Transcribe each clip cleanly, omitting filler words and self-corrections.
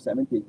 7 kg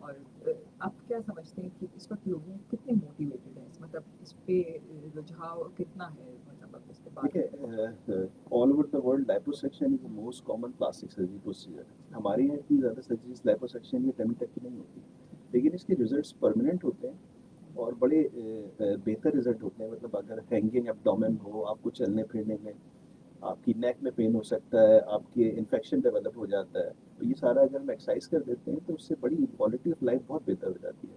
اور آپ کیا سمجھتے ہیں کہ اس وقت لوگوں کتنے موٹیویٹڈ ہیں, مطلب اس پہ رجحاؤ کتنا ہے, مطلب آپ اس کے بات دیکھیے all over the world liposuction is the most common plastic surgery procedure. ہمارے یہاں اتنی زیادہ سرجریز لیپوسیکشن یا ٹمی ٹک کی نہیں ہوتی, لیکن اس کے ریزلٹس پرماننٹ ہوتے ہیں اور بڑے بہتر رزلٹ ہوتے ہیں. مطلب اگر ہینگنگ ایبڈومن ہو, آپ کو چلنے پھرنے میں آپ کی نیک میں پین ہو سکتا ہے, آپ کے انفیکشن ڈیولپ ہو جاتا ہے, تو یہ سارا اگر ہم ایکسرسائز کر دیتے ہیں تو اس سے بڑی کوالٹی آف لائف بہت بہتر ہو جاتی ہے.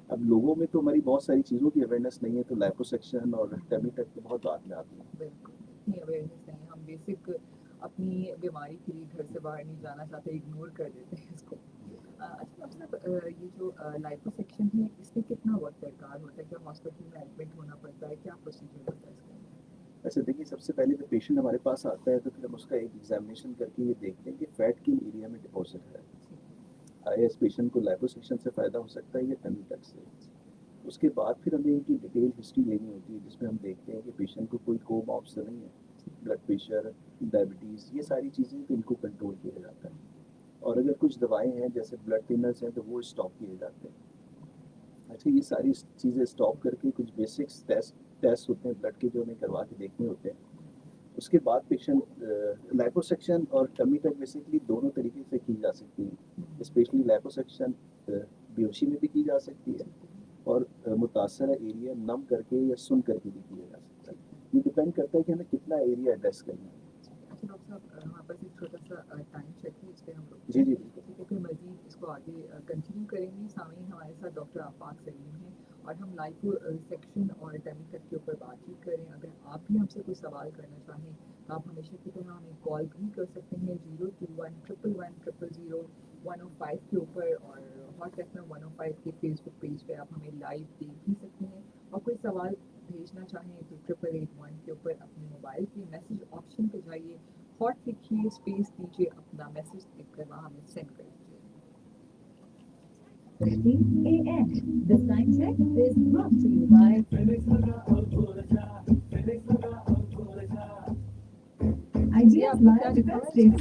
اب لوگوں میں تو ہماری بہت ساری چیزوں کی اویئرنیس نہیں ہے, تو لیپوسیکشن اور ٹمی ٹک تو بہت بعد میں آتی ہیں. بالکل اتنی اویئرنیس نہیں, ہم بیسک اپنی بیماری کے لیے گھر سے باہر نہیں جانا چاہتے, اگنور کر دیتے ہیں اس کو. اچھا مطلب یہ جو لائپو سیکشن ہے اس میں کتنا وقت درکار ہوتا ہے, کیا ہاسپٹل میں ایڈمٹ ہونا پڑتا ہے, کیا پروسیجر ہوتا ہے اس کا؟ اچھا دیکھیے, سب سے پہلے جب پیشنٹ ہمارے پاس آتا ہے تو پھر ہم اس کا ایک ایگزامینیشن کر کے یہ دیکھتے ہیں کہ فیٹ کن ایریا میں ڈپوزٹ ہے. آیا اس پیشنٹ کو لیپوسیکشن سے فائدہ ہو سکتا ہے یا ٹمی ٹک سے. اس کے بعد پھر ہمیں ان کی ڈیٹیل ہسٹری لینی ہوتی ہے, جس میں ہم دیکھتے ہیں کہ پیشنٹ کو کوئی کو ماپس تو نہیں ہے, بلڈ پریشر, ڈائبٹیز, یہ ساری چیزیں تو ان کو کنٹرول کیا جاتا ہے. اور اگر کچھ دوائیں ہیں جیسے بلڈ تھنرز ہیں تو وہ اسٹاپ کیے جاتے ہیں. اچھا یہ ساری چیزیں اسٹاپ کر کے کچھ بیسکس ٹیسٹ ہوتے ہیں بلڈ کے جو ہمیں کروا کے دیکھنے ہوتے ہیں. اس کے بعد پیشنٹ لیپوسیکشن اور ٹمی ٹک بیسکلی دونوں طریقے سے کی جا سکتی ہیں. اسپیشلی لیپوسیکشن بے ہوشی میں بھی کی جا سکتی ہے اور متاثرہ ایریا نم کر کے یا سن کر کے بھی کیا جا سکتا ہے. یہ ڈپینڈ کرتا ہے کہ ہمیں کتنا ایریا ایڈریس کرنا ہے. اچھا ڈاکٹر صاحب, ہمارے پاس ایک چھوٹا سا ٹائم چیک ہے, اس پہ ہم لوگ جی جی بالکل. ٹھیک ہے, پھر مزید اس کو آگے کنٹینیو کریں گے. سامعین ہمارے ساتھ ڈاکٹر آفاق سلیم ہیں اور ہم لائپو سیکشن اور ٹمی ٹک کے اوپر بات چیت کریں. اگر آپ بھی ہم سے کوئی سوال کرنا چاہیں تو آپ ہمیشہ کی طرح ہمیں کال بھی کر سکتے ہیں 02111000105 کے اوپر, اور ہاٹ ایف ایم 105 کے فیس بک پیج پہ آپ ہمیں لائیو دیکھ بھی سکتے ہیں. اور کوئی سوال بھیجنا چاہیں تو 8881 کے اوپر اپنے موبائل کے میسج آپشن پہ جائیے, ہاٹ لکھیے, اسپیس دیجیے, اپنا میسج لکھ کر وہاں ہمیں سینڈ کر دیجیے. 13 a.m. This time check is brought to you by Ideas Live Defense Day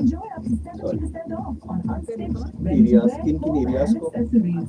enjoy up to 70% off on unstitched, ready-to-wear home and accessories.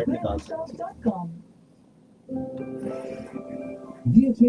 goodhammershop.com. DHA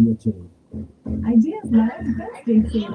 DHA. Ideas Live Defense Day Sale.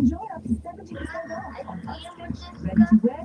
enjoy up to 70% off on unstitched, ready-to-wear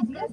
Ideas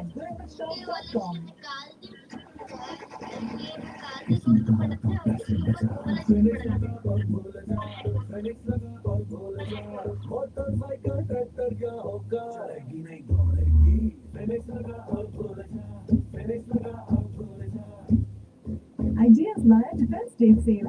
at goodhammershop.com. Ideas Live Defense Day Sale.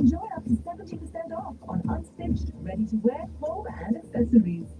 enjoy up to 70% off on unstitched, ready-to-wear home and accessories.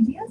Ideas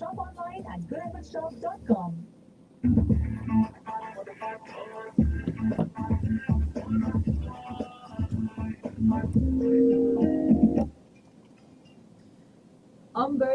shop online at goodhammershop.com. امبر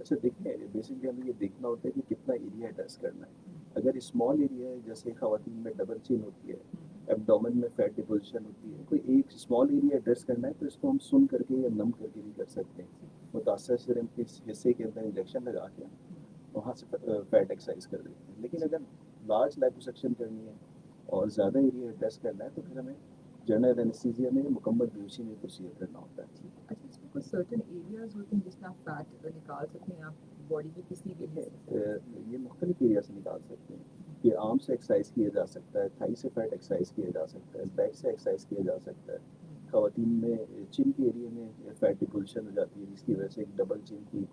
اچھا دیکھیں, basically ہمیں یہ دیکھنا ہوتا ہے کہ کتنا area address کرنا ہے. اگر اسمال ایریا ہے جیسے خواتین میں ڈبل چین ہوتی ہے, ایبڈومن میں فیٹ ڈپوزیشن ہوتی ہے, کوئی ایک اسمال ایریا ایڈریس کرنا ہے تو اس کو ہم سن کر کے یا نم کر کے بھی کر سکتے ہیں, متاثر سرم کے حصے کے اندر انجیکشن لگا کے وہاں سے فیٹ ایکسرسائز کر دیتے ہیں. لیکن اگر لارج لیپوسیکشن کرنی ہے اور زیادہ ایریا ایڈریس کرنا ہے تو پھر ہمیں جنرل اینستھیزیا میں مکمل بیہوشی میں پروسیجر کرنا ہوتا ہے. اچھا اس میں کوئی سرٹن ایریاز ہوتے ہیں جس میں آپ فیٹ نکال سکتے ہیں آپ باڈی کے کسی بھی حصے سے؟ یہ مختلف ایریا سے نکال سکتے ہیں. یہ آرم سے ایکسرسائز کیا جا سکتا ہے, تھائی سے فیٹ ایکسرسائز کیا جا سکتا ہے, بیک سے ایکسرسائز کیا جا سکتا ہے. خواتین میں چن کے ایریا میں فیٹ ڈیپوزیشن ہو جاتی ہے جس کی وجہ سے ایک ڈبل چن کی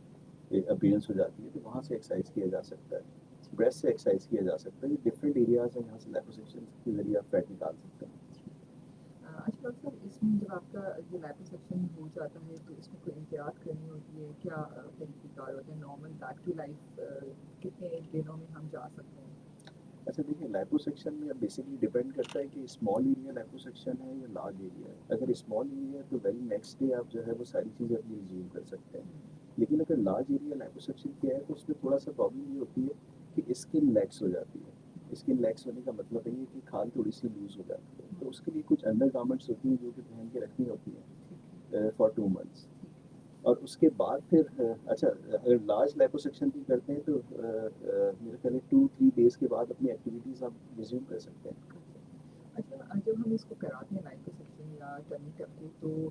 اپیرنس ہو جاتی ہے, تو وہاں سے ایکسرسائز کیا جا سکتا ہے. بریسٹ سے ایکسرسائز کیا جا سکتا ہے. یہ ڈفرینٹ ایریاز ہیں جہاں سے لیپوسیکشن کے ذریعے آپ فیٹ نکال سکتے ہیں. اچھا ڈاکٹر صاحب اس میں جب آپ کا یہ لیپوسیکشن ہو جاتا ہے تو اس میں کوئی احتیاط کرنی ہوتی ہے, کیا طریقہ کار ہوتے ہیں, نارمل بیک ٹو لائف کتنے دنوں میں ہم جا سکتے ہیں؟ اچھا دیکھیں, لیپوسیکشن میں اب بیسکلی ڈیپینڈ کرتا ہے کہ اسمال ایریا لیپوسیکشن ہے یا لارج ایریا ہے. اگر اسمال ایریا ہے تو ویری نیکسٹ ڈے آپ جو ہے وہ ساری چیزیں اپنی ریزیوم کر سکتے ہیں. لیکن اگر لارج ایریا لیپوسیکشن کیا ہے تو اس میں تھوڑا سا پرابلم یہ ہوتی ہے کہ اسکن لیکس ہو جاتی ہے. اسکن لیکس ہونے کا مطلب یہ ہے کہ کھال تھوڑی سی لوز ہو جاتی ہے, تو اس کے لیے کچھ انڈر گارمنٹس ہوتی ہیں جو کہ پہن کے رکھنی ہوتی ہیں فار 2 months. اور اس کے بعد پھر اچھا اگر لارج لیپوسیکشن بھی کرتے ہیں تو میرے خیال 2-3 days کے بعد اپنی ایکٹیویٹیز آپ ریزیوم کر سکتے ہیں. اچھا جب ہم اس کو کراتے ہیں لائپوسیکشن یا ٹمی ٹک کو تو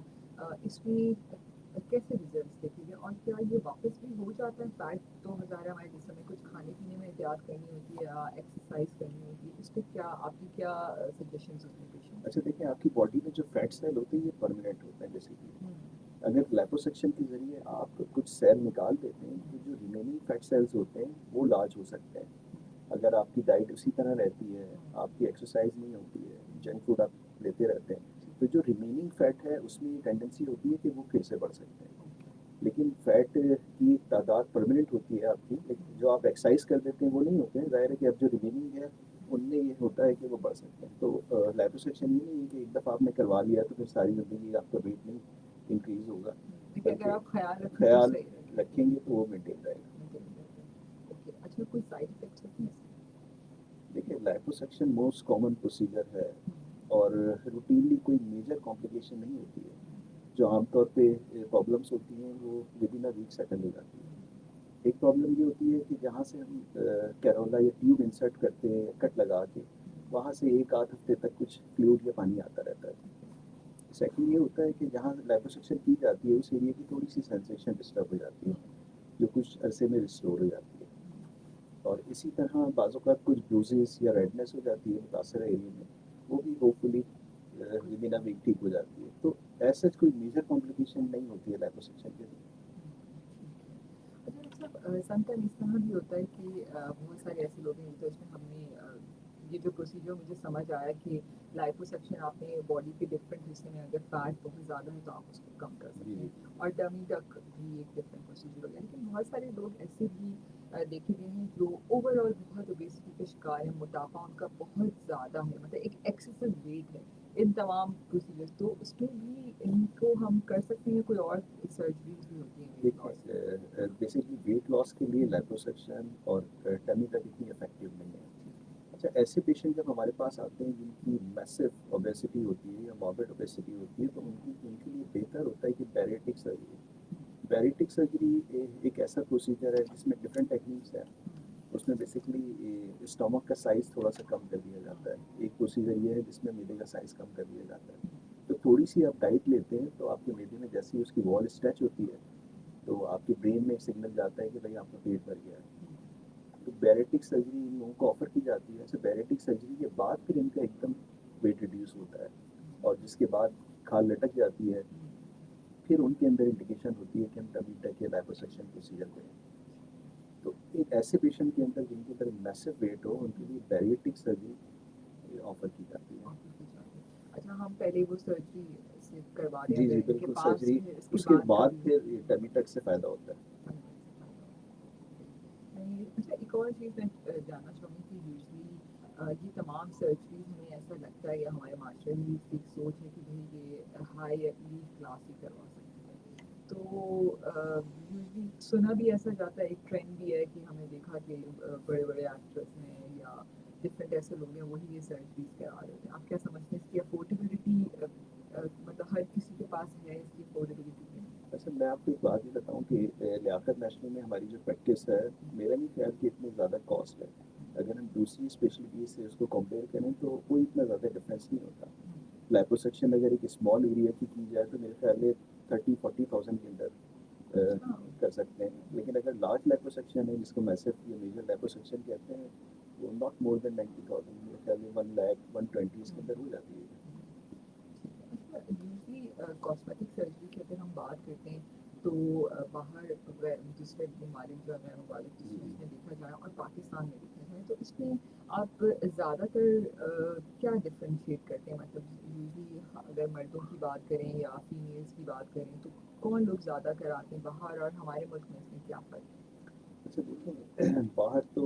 اس میں کیسے ریزلٹس دیکھیں گے, اور کیا یہ واپس بھی ہو جاتا ہے فیٹ؟ تو ہزارہ ہمارے جسم میں کچھ کھانے پینے میں احتیاط کرنی ہوتی ہے یا ایکسرسائز کرنی ہوتی ہے, اس پہ کیا آپ کی کیا سجیشنز ہوتی ہیں پیشنٹ؟ اچھا دیکھیں, آپ کی باڈی میں جو فیٹ سیل ہوتے ہیں یہ پرماننٹ ہوتے ہیں. بیسیکلی اگر لیپوسیکشن کے ذریعے آپ کچھ سیل نکال دیتے ہیں تو جو ریمیننگ فیٹ سیلز ہوتے ہیں وہ لارج ہو سکتے ہیں. اگر آپ کی ڈائٹ اسی طرح رہتی ہے, آپ کی ایکسرسائز نہیں ہوتی ہے, جنک فوڈ آپ لیتے رہتے ہیں, تو جو ریمیننگ فیٹ ہے اس میں یہ ٹینڈنسی ہوتی ہے کہ وہ پھر سے بڑھ سکتے ہیں. لیکن فیٹ کی تعداد پرماننٹ ہوتی ہے آپ کی, لیکن جو آپ ایکسرسائز کر دیتے ہیں وہ نہیں ہوتے ہیں. ظاہر ہے کہ اب جو ریمیننگ ہے ان میں یہ ہوتا ہے کہ وہ بڑھ سکتے ہیں. تو لیپوسیکشن یہ نہیں ہے کہ ایک دفعہ آپ نے کروا لیا تو پھر ساری زندگی آپ کا ویٹ نہیں انکریز ہوگا, اگر آپ خیال رکھیں خیال تو صحیح رکھیں گے تو وہ مینٹین رہے گا. اوکے. اچھا کوئی سائڈ افیکٹس ہوتے ہیں؟ دیکھیں, لیپوسیکشن موسٹ کامن پروسیجر ہے اور روٹینلی کوئی میجر کمپلیکیشن نہیں ہوتی ہے. جو عام طور پہ پرابلمس ہوتی ہیں وہ within a week settle ہو جاتی ہیں. ایک پرابلم یہ ہوتی ہے کہ جہاں سے ہم کیرولا یا ٹیوب انسرٹ کرتے ہیں کٹ لگا کے, وہاں سے 1-8 ہفتے تک کچھ فلوئڈ یا پانی آتا رہتا ہے. سیکنڈ یہ ہوتا ہے کہ جہاں لیپوسیکشن کی جاتی ہے اس ایریا کی تھوڑی سی سینسیشن ڈسٹرب ہو جاتی ہے جو کچھ عرصے میں ریسٹور ہو جاتی ہے. اور اسی طرح بعض اوقات کچھ بروزز یا ریڈنس ہو جاتی ہے متاثرہ ایریا میں, وہ بھی hopefully within a week ٹھیک ہو جاتی ہے. تو ایسا کوئی میجر کمپلیکیشن نہیں ہوتی ہے لیپوسیکشن کے لیے. سم ٹائم اس طرح بھی ہوتا ہے کہ بہت سارے ایسے لوگ ہیں تو اس میں ہم نے یہ جو پروسیجر مجھے سمجھ آیا کہ لائپوسیکشن آپ نے باڈی کے ڈفرینٹ حصے میں اگر فیٹ بہت زیادہ ہے تو آپ اس کو کم کر سکتے ہیں, اور ٹمی ٹک بھی ایک ڈفرینٹ پروسیجر ہو گیا. لیکن بہت سارے لوگ ایسے بھی دیکھے گئے ہیں جو اوور آل بہت اوبیسٹی کے شکار ہیں, موٹاپا ان کا بہت زیادہ ہے, مطلب ایک ایکسیسو ویٹ ہے ان تمام پروسیجر. تو اس میں بھی ان کو ہم کر سکتے ہیں, کوئی اور سرجریز بھی ہوتی ہیں ویٹ لاس کی؟ دیکھیں بیسکلی ویٹ لاس کے لیے لیپوسیکشن اور ٹمی تک اتنی افیکٹو نہیں ہے. اچھا, ایسے پیشنٹ جب ہمارے پاس آتے ہیں جن کی میسو اوبیسٹی ہوتی ہے یا ماربڈ اوبیسٹی ہوتی ہے, تو ان کے لیے بہتر ہوتا ہے کہ بیریٹک سرجری. بیریٹک سرجری ایک ایسا پروسیجر ہے جس میں ڈفرینٹ ٹیکنیکس ہیں. اس میں بیسکلی اسٹمک کا سائز تھوڑا سا کم کر دیا جاتا ہے. ایک پروسیجر یہ ہے جس میں میدے کا سائز کم کر دیا جاتا ہے. تو تھوڑی سی آپ ڈائٹ لیتے ہیں تو آپ کے میدے میں جیسی اس کی وال اسٹریچ ہوتی ہے تو آپ کے برین میں ایک سگنل جاتا ہے کہ بھائی آپ کا پیٹ بھر گیا ہے. تو بیریٹک سرجری ان لوگوں کو آفر کی جاتی ہے. اچھا, بیریٹک سرجری کے بعد پھر ان کا ایک دم ویٹ ریڈیوس ہوتا ہے, اور جس کے بعد کھال لٹک جاتی ہے, پھر ان کے اندر انڈیکیشن ہوتی ہے کہ ہم ٹمی ٹک یا لیپوسیکشن پروسیجر کریں. تو ایک ایسے پیشنٹ کے اندر جن کے اندر میسو ویٹ ہو ان کے لیے بیریٹک سرجری آفر کی جاتی ہے. اچھا, ہم پہلے وہ سرجری سے کروا دیں جی اگر جی ان کے بالکل, پاس سرجری پھر اس کے بعد کبھی پھر ٹمی ٹک سے فائدہ ہوتا ہے. اچھا, ایک اور چیز میں جاننا چاہوں گی کہ یوزلی یہ تمام سرجریز ہمیں ایسا لگتا ہے یا ہمارے معاشرے میں ایک سوچ ہے کہ بھائی یہ ہائی ایلیٹ کلاس ہی کروا سکتی ہے. تو یوزلی سنا بھی ایسا جاتا ہے, ایک ٹرینڈ بھی ہے کہ ہم نے دیکھا کہ بڑے بڑے ایکٹرس ہیں یا ڈفرینٹ ایسے لوگ ہیں وہی یہ سرجریز کرا رہے تھے. آپ کیا سمجھتے ہیں اس کی افورڈیبلٹی, مطلب ہر کسی کے پاس ہے اس کی افورڈیبلٹی؟ اچھا, میں آپ کو ایک بات یہ بتاؤں کہ لیاقت نیشنل میں ہماری جو پریکٹس ہے میرا نہیں خیال کہ اتنی زیادہ کاسٹ ہے. اگر ہم دوسری اسپیشلٹیز سے اس کو کمپیئر کریں تو کوئی اتنا زیادہ ڈفرینس نہیں ہوتا. لیپوسیکشن اگر ایک اسمال ایریا کی جائے تو میرے خیال میں 30-40,000 کے اندر کر سکتے ہیں. لیکن اگر لارج لیپوسیکشن ہے جس کو میسو یا میجر لیپوسیکشن کہتے ہیں وہ ناٹ مور دین 90,000 میرے خیال میں 1 لاکھ 120 کے اندر ہو جاتی ہے. یوزلی کاسمیٹک سرجری کی اگر ہم بات کرتے ہیں تو باہر دوسرے ممالک جو ہے ممالک جس میں دیکھا جائے اور پاکستان میں دیکھا جائے تو اس میں آپ زیادہ تر کیا ڈفرینشیٹ کرتے ہیں؟ مطلب یوزلی اگر مردوں کی بات کریں یا فیمیلس کی بات کریں تو کون لوگ زیادہ کراتے ہیں باہر اور ہمارے ملک میں اس میں کیا فرق ہے؟ اچھا دیکھیں باہر تو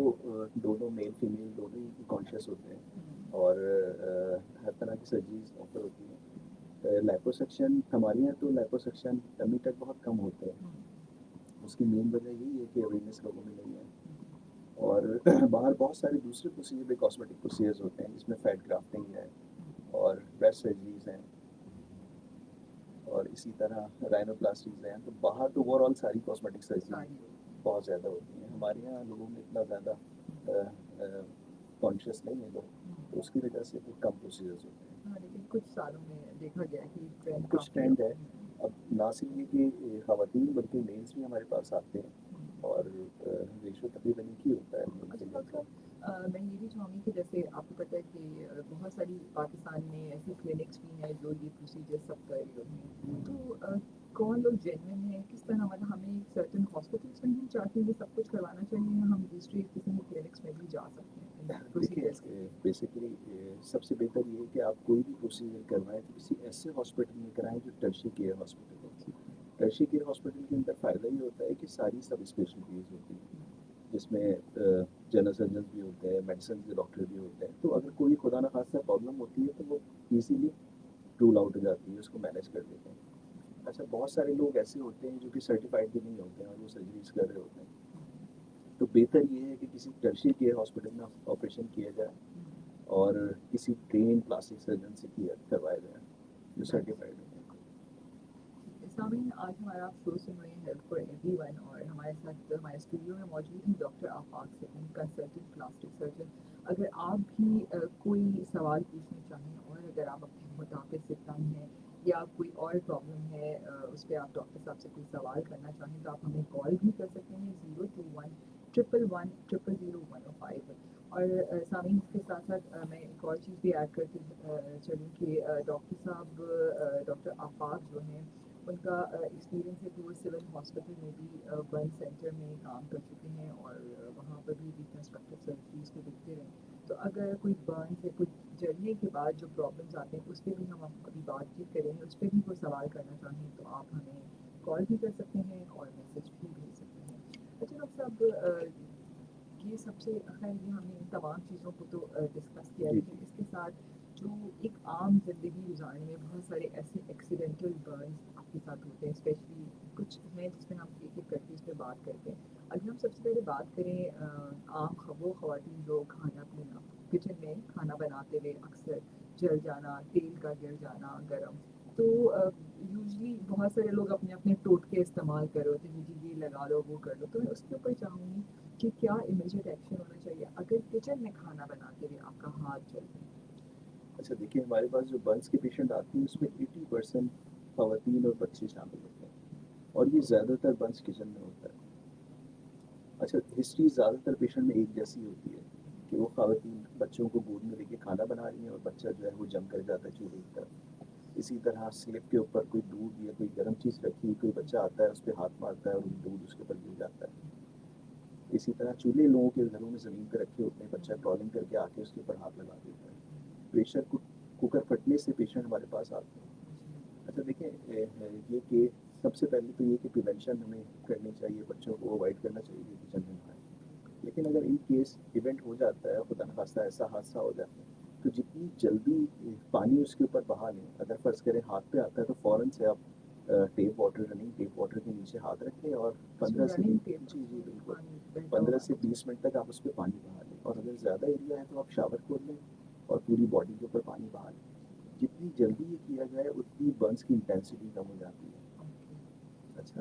دونوں میل فیمیل دونوں ہی کانشیس ہوتے ہیں اور ہر طرح کی سرجریز آفر ہوتی ہیں. لیپوسیکشن ہمارے یہاں تو لیپوسیکشن ٹمی تک بہت کم ہوتے ہیں. اس کی مین وجہ یہی ہے کہ اویئرنیس لوگوں میں نہیں ہے. اور باہر بہت سارے دوسرے پروسیجر بھی کاسمیٹک پروسیجرز ہوتے ہیں جس میں فیٹ گرافٹنگ ہے اور بریسٹ سرجریز ہیں اور اسی طرح رائنوپلاسٹیز ہیں. تو باہر تو اوور آل ساری کاسمیٹک سرجری بہت زیادہ ہوتی ہیں. ہمارے یہاں لوگوں میں اتنا زیادہ کانشیس نہیں ہے لوگ تو اس کی وجہ سے کچھ کم پروسیجرز ہوتے ہیں. ہاں لیکن کچھ سالوں میں دیکھا گیا کہ ٹرینڈ کچھ ٹرینڈ ہے. اب نہ صرف یہ کہ خواتین بلکہ میلس بھی ہمارے پاس آتے ہیں اور ریشو تقریباً ایک ہی ہوتا ہے. اچھا ڈاکٹر صاحب میں یہ بھی چاہوں گی کہ جیسے آپ کو پتہ ہے کہ بہت ساری پاکستان میں ایسی کلینکس بھی ہیں جو یہ پروسیجر سب کر رہی ہوتی ہیں تو کون لوگ جینوئن ہیں کس طرح مطلب ہمیں ایک سرٹن ہاسپٹلس میں ہم چاہتے ہیں کہ سب کچھ کروانا چاہیے یا ہم دوسری کسی بھی کلینکس میں بھی جا سکتے ہیں پروسیجرس کے؟ دیکھیے بیسیکلی سب سے بہتر یہ ہے کہ آپ کوئی بھی پروسیجر کروائیں تو کسی ایسے ہاسپٹل میں کرائیں جو ٹرشری کیئر ہاسپٹل ہو. ٹرشری کیئر ہاسپٹل کے اندر فائدہ یہ ہوتا ہے کہ ساری سب اسپیشلٹیز ہوتی ہیں جس میں جنرل سرجنز بھی ہوتے ہیں میڈیسن کے ڈاکٹر بھی ہوتے ہیں. تو اگر کوئی خدا نخواستہ پرابلم ہوتی ہے تو وہ ایزیلی رول آؤٹ ہو جاتی ہے اس کو مینیج کر لیتے ہیں. اچھا بہت سارے لوگ ایسے ہوتے ہیں جو کہ سرٹیفائڈ بھی نہیں ہوتے ہیں اور وہ سرجریز کر رہے ہوتے ہیں. تو بہتر یہ ہے کہ کسی ٹرشری کیئر ہاسپٹل میں آپریشن کیا جائے اور کسی ٹرین پلاسٹک سرجن سے کروایا جائے جو سرٹیفائڈ ہوتے ہیں. سامعین آج ہمارا آپ شو سن رہے ہیں ہیلتھ فار ایوری ون اور ہمارے ساتھ ہمارے اسٹوڈیو میں موجود ہیں ڈاکٹر آفاق سکون کنسلٹنٹ پلاسٹک سرجن. اگر آپ بھی کوئی سوال پوچھنا چاہیں اور اگر آپ اپنے متعلق سے تنگ ہیں یا کوئی اور پرابلم ہے اس پہ آپ ڈاکٹر صاحب سے کوئی سوال کرنا چاہیں تو آپ ہمیں کال بھی کر سکتے ہیں 021-111-000-105. اور سامعین اس کے ساتھ ساتھ میں ایک اور چیز بھی ایڈ کرتی چلوں کہ ڈاکٹر صاحب ڈاکٹر آفاق جو ہیں ان کا ایکسپیرینس ہے کہ وہ سول ہاسپٹل میں بھی برن سینٹر میں کام کر چکے ہیں اور وہاں پر بھی ریکنسٹرکٹیو سرجریز کو دیکھتے رہے. تو اگر کوئی برن سے کچھ جلنے کے بعد جو پرابلمس آتے ہیں اس پہ بھی ہم ابھی بات چیت کریں گے. اس پہ بھی کوئی سوال کرنا چاہیں تو آپ ہمیں کال بھی کر سکتے ہیں اور میسج بھی بھیج سکتے ہیں. اچھا ڈاکٹر صاحب یہ سب سے خیر یہ ہم نے ان تمام چیزوں کو تو ڈسکس کیا لیکن اس کے ساتھ جو ایک عام زندگی گزارنے میں بہت سارے ایسے ایکسیڈنٹل برنس آپ کے ساتھ ہوتے ہیں اسپیشلی کچھ ہیں جس میں ہم ایک ایک کرتے اس پہ بات کرتے ہیں. اگر ہم سب سے پہلے بات کریں عام وہ خواتین جو کھانا پینا کچن میں کھانا بناتے ہوئے اکثر جل جانا تیل کا گر جانا گرم تو یوزلی بہت سارے لوگ اپنے اپنے ٹوٹکے استعمال کر رہے ہوتے ہیں جی یہ لگا لو وہ کر لو. تو میں اس کے اوپر چاہوں گی کہ کیا امیجیٹ ایکشن ہونا چاہیے اگر کچن میں کھانا بناتے ہوئے آپ کا ہاتھ جل جائے؟ اچھا دیکھیے ہمارے پاس جو برنس کے پیشنٹ آتے ہیں اس میں 80% خواتین اور بچے شامل ہوتے ہیں اور یہ زیادہ تر برنس کچن میں ہوتا ہے. اچھا ہسٹری زیادہ تر پیشنٹ میں ایک جیسی ہوتی ہے کہ وہ خواتین بچوں کو گود میں لے کے کھانا بنا رہی ہیں اور بچہ جو ہے وہ جم کر جاتا ہے چولہے کی طرف. اسی طرح سلپ کے اوپر کوئی دودھ یا کوئی گرم چیز رکھی کوئی بچہ آتا ہے اس پہ ہاتھ مارتا ہے اور دودھ اس کے اوپر گر جاتا ہے. اسی طرح چولہے لوگوں کے گھروں میں زمین پہ رکھے ہوتے ہیں بچہ کرالنگ کر کے آ کے اس کے اوپر ہاتھ لگا دیتا ہے. پریشر کوکر پھٹنے سے پیشنٹ ہمارے پاس آتے ہیں. اچھا دیکھیں یہ کہ سب سے پہلے تو یہ کہ پریونشن ہمیں کرنی چاہیے بچوں کو اوائڈ کرنا چاہیے کہ کچن میں کھائیں. لیکن اگر ان کیس ایونٹ ہو جاتا ہے خدا نخواستہ ایسا حادثہ ہو جاتا ہے تو جتنی جلدی پانی اس کے اوپر بہا لیں. اگر فرض کریں ہاتھ پہ آتا ہے تو فوراً سے آپ tap water running tap water کے نیچے ہاتھ رکھیں اور 15 سے 20 منٹ تک آپ اس پہ پانی بہا لیں. اور اگر زیادہ ایریا ہے تو آپ شاور کھول لیں اور پوری باڈی کے اوپر پانی بہا لیں. جتنی جلدی یہ کیا جائے اتنی برنس کی انٹینسٹی کم ہو جاتی ہے. اچھا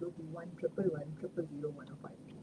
02111001052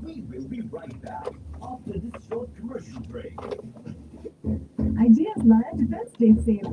We will be right back after this short commercial break. Ideas Land Defense Day Sale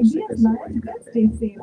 Ideas Land Defense Day Sale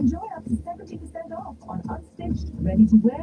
enjoy up to 70% off on unstitched, ready to wear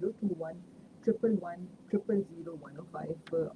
02111001005।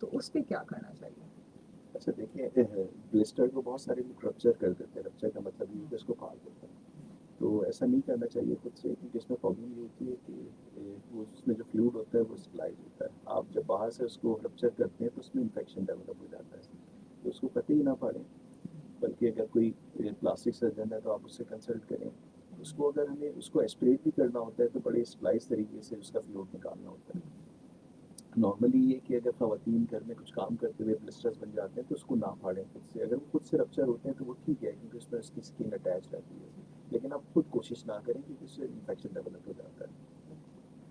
تو اس پہ کیا کرنا چاہیے؟ اچھا دیکھیں بلسٹر کو بہت سارے لوگ رپچر کر دیتے ہیں. رپچر کا مطلب یہ ہے کہ اس کو پھاڑ دیتے ہیں. تو ایسا نہیں کرنا چاہیے خود سے, کیونکہ اس میں پرابلم یہ ہوتی ہے کہ وہ اس میں جو فلوئڈ ہوتا ہے وہ سپلائی ہوتا ہے. آپ جب باہر سے اس کو رپچر کرتے ہیں تو اس میں انفیکشن ڈیولپ ہو جاتا ہے. تو اس کو قطعی ہی نہ پھاڑیں, بلکہ اگر کوئی پلاسٹک سرجن ہے تو آپ اس سے کنسلٹ کریں. اس کو اگر ہمیں اس کو اسپریٹ بھی کرنا ہوتا ہے تو بڑے اسپلائز طریقے سے اس کا فلوئڈ نکالنا ہوتا ہے. نارملی یہ کہ اگر خواتین گھر میں کچھ کام کرتے ہوئے بلسٹرز بن جاتے ہیں تو اس کو نہ پھاڑیں خود سے. اگر وہ خود سے رپچر ہوتے ہیں تو وہ ٹھیک ہے, کیونکہ اس میں اس کی اسکن اٹیچ رہتی ہے. لیکن آپ خود کوشش نہ کریں, کیونکہ اس سے انفیکشن ڈیولپ ہو جاتا ہے.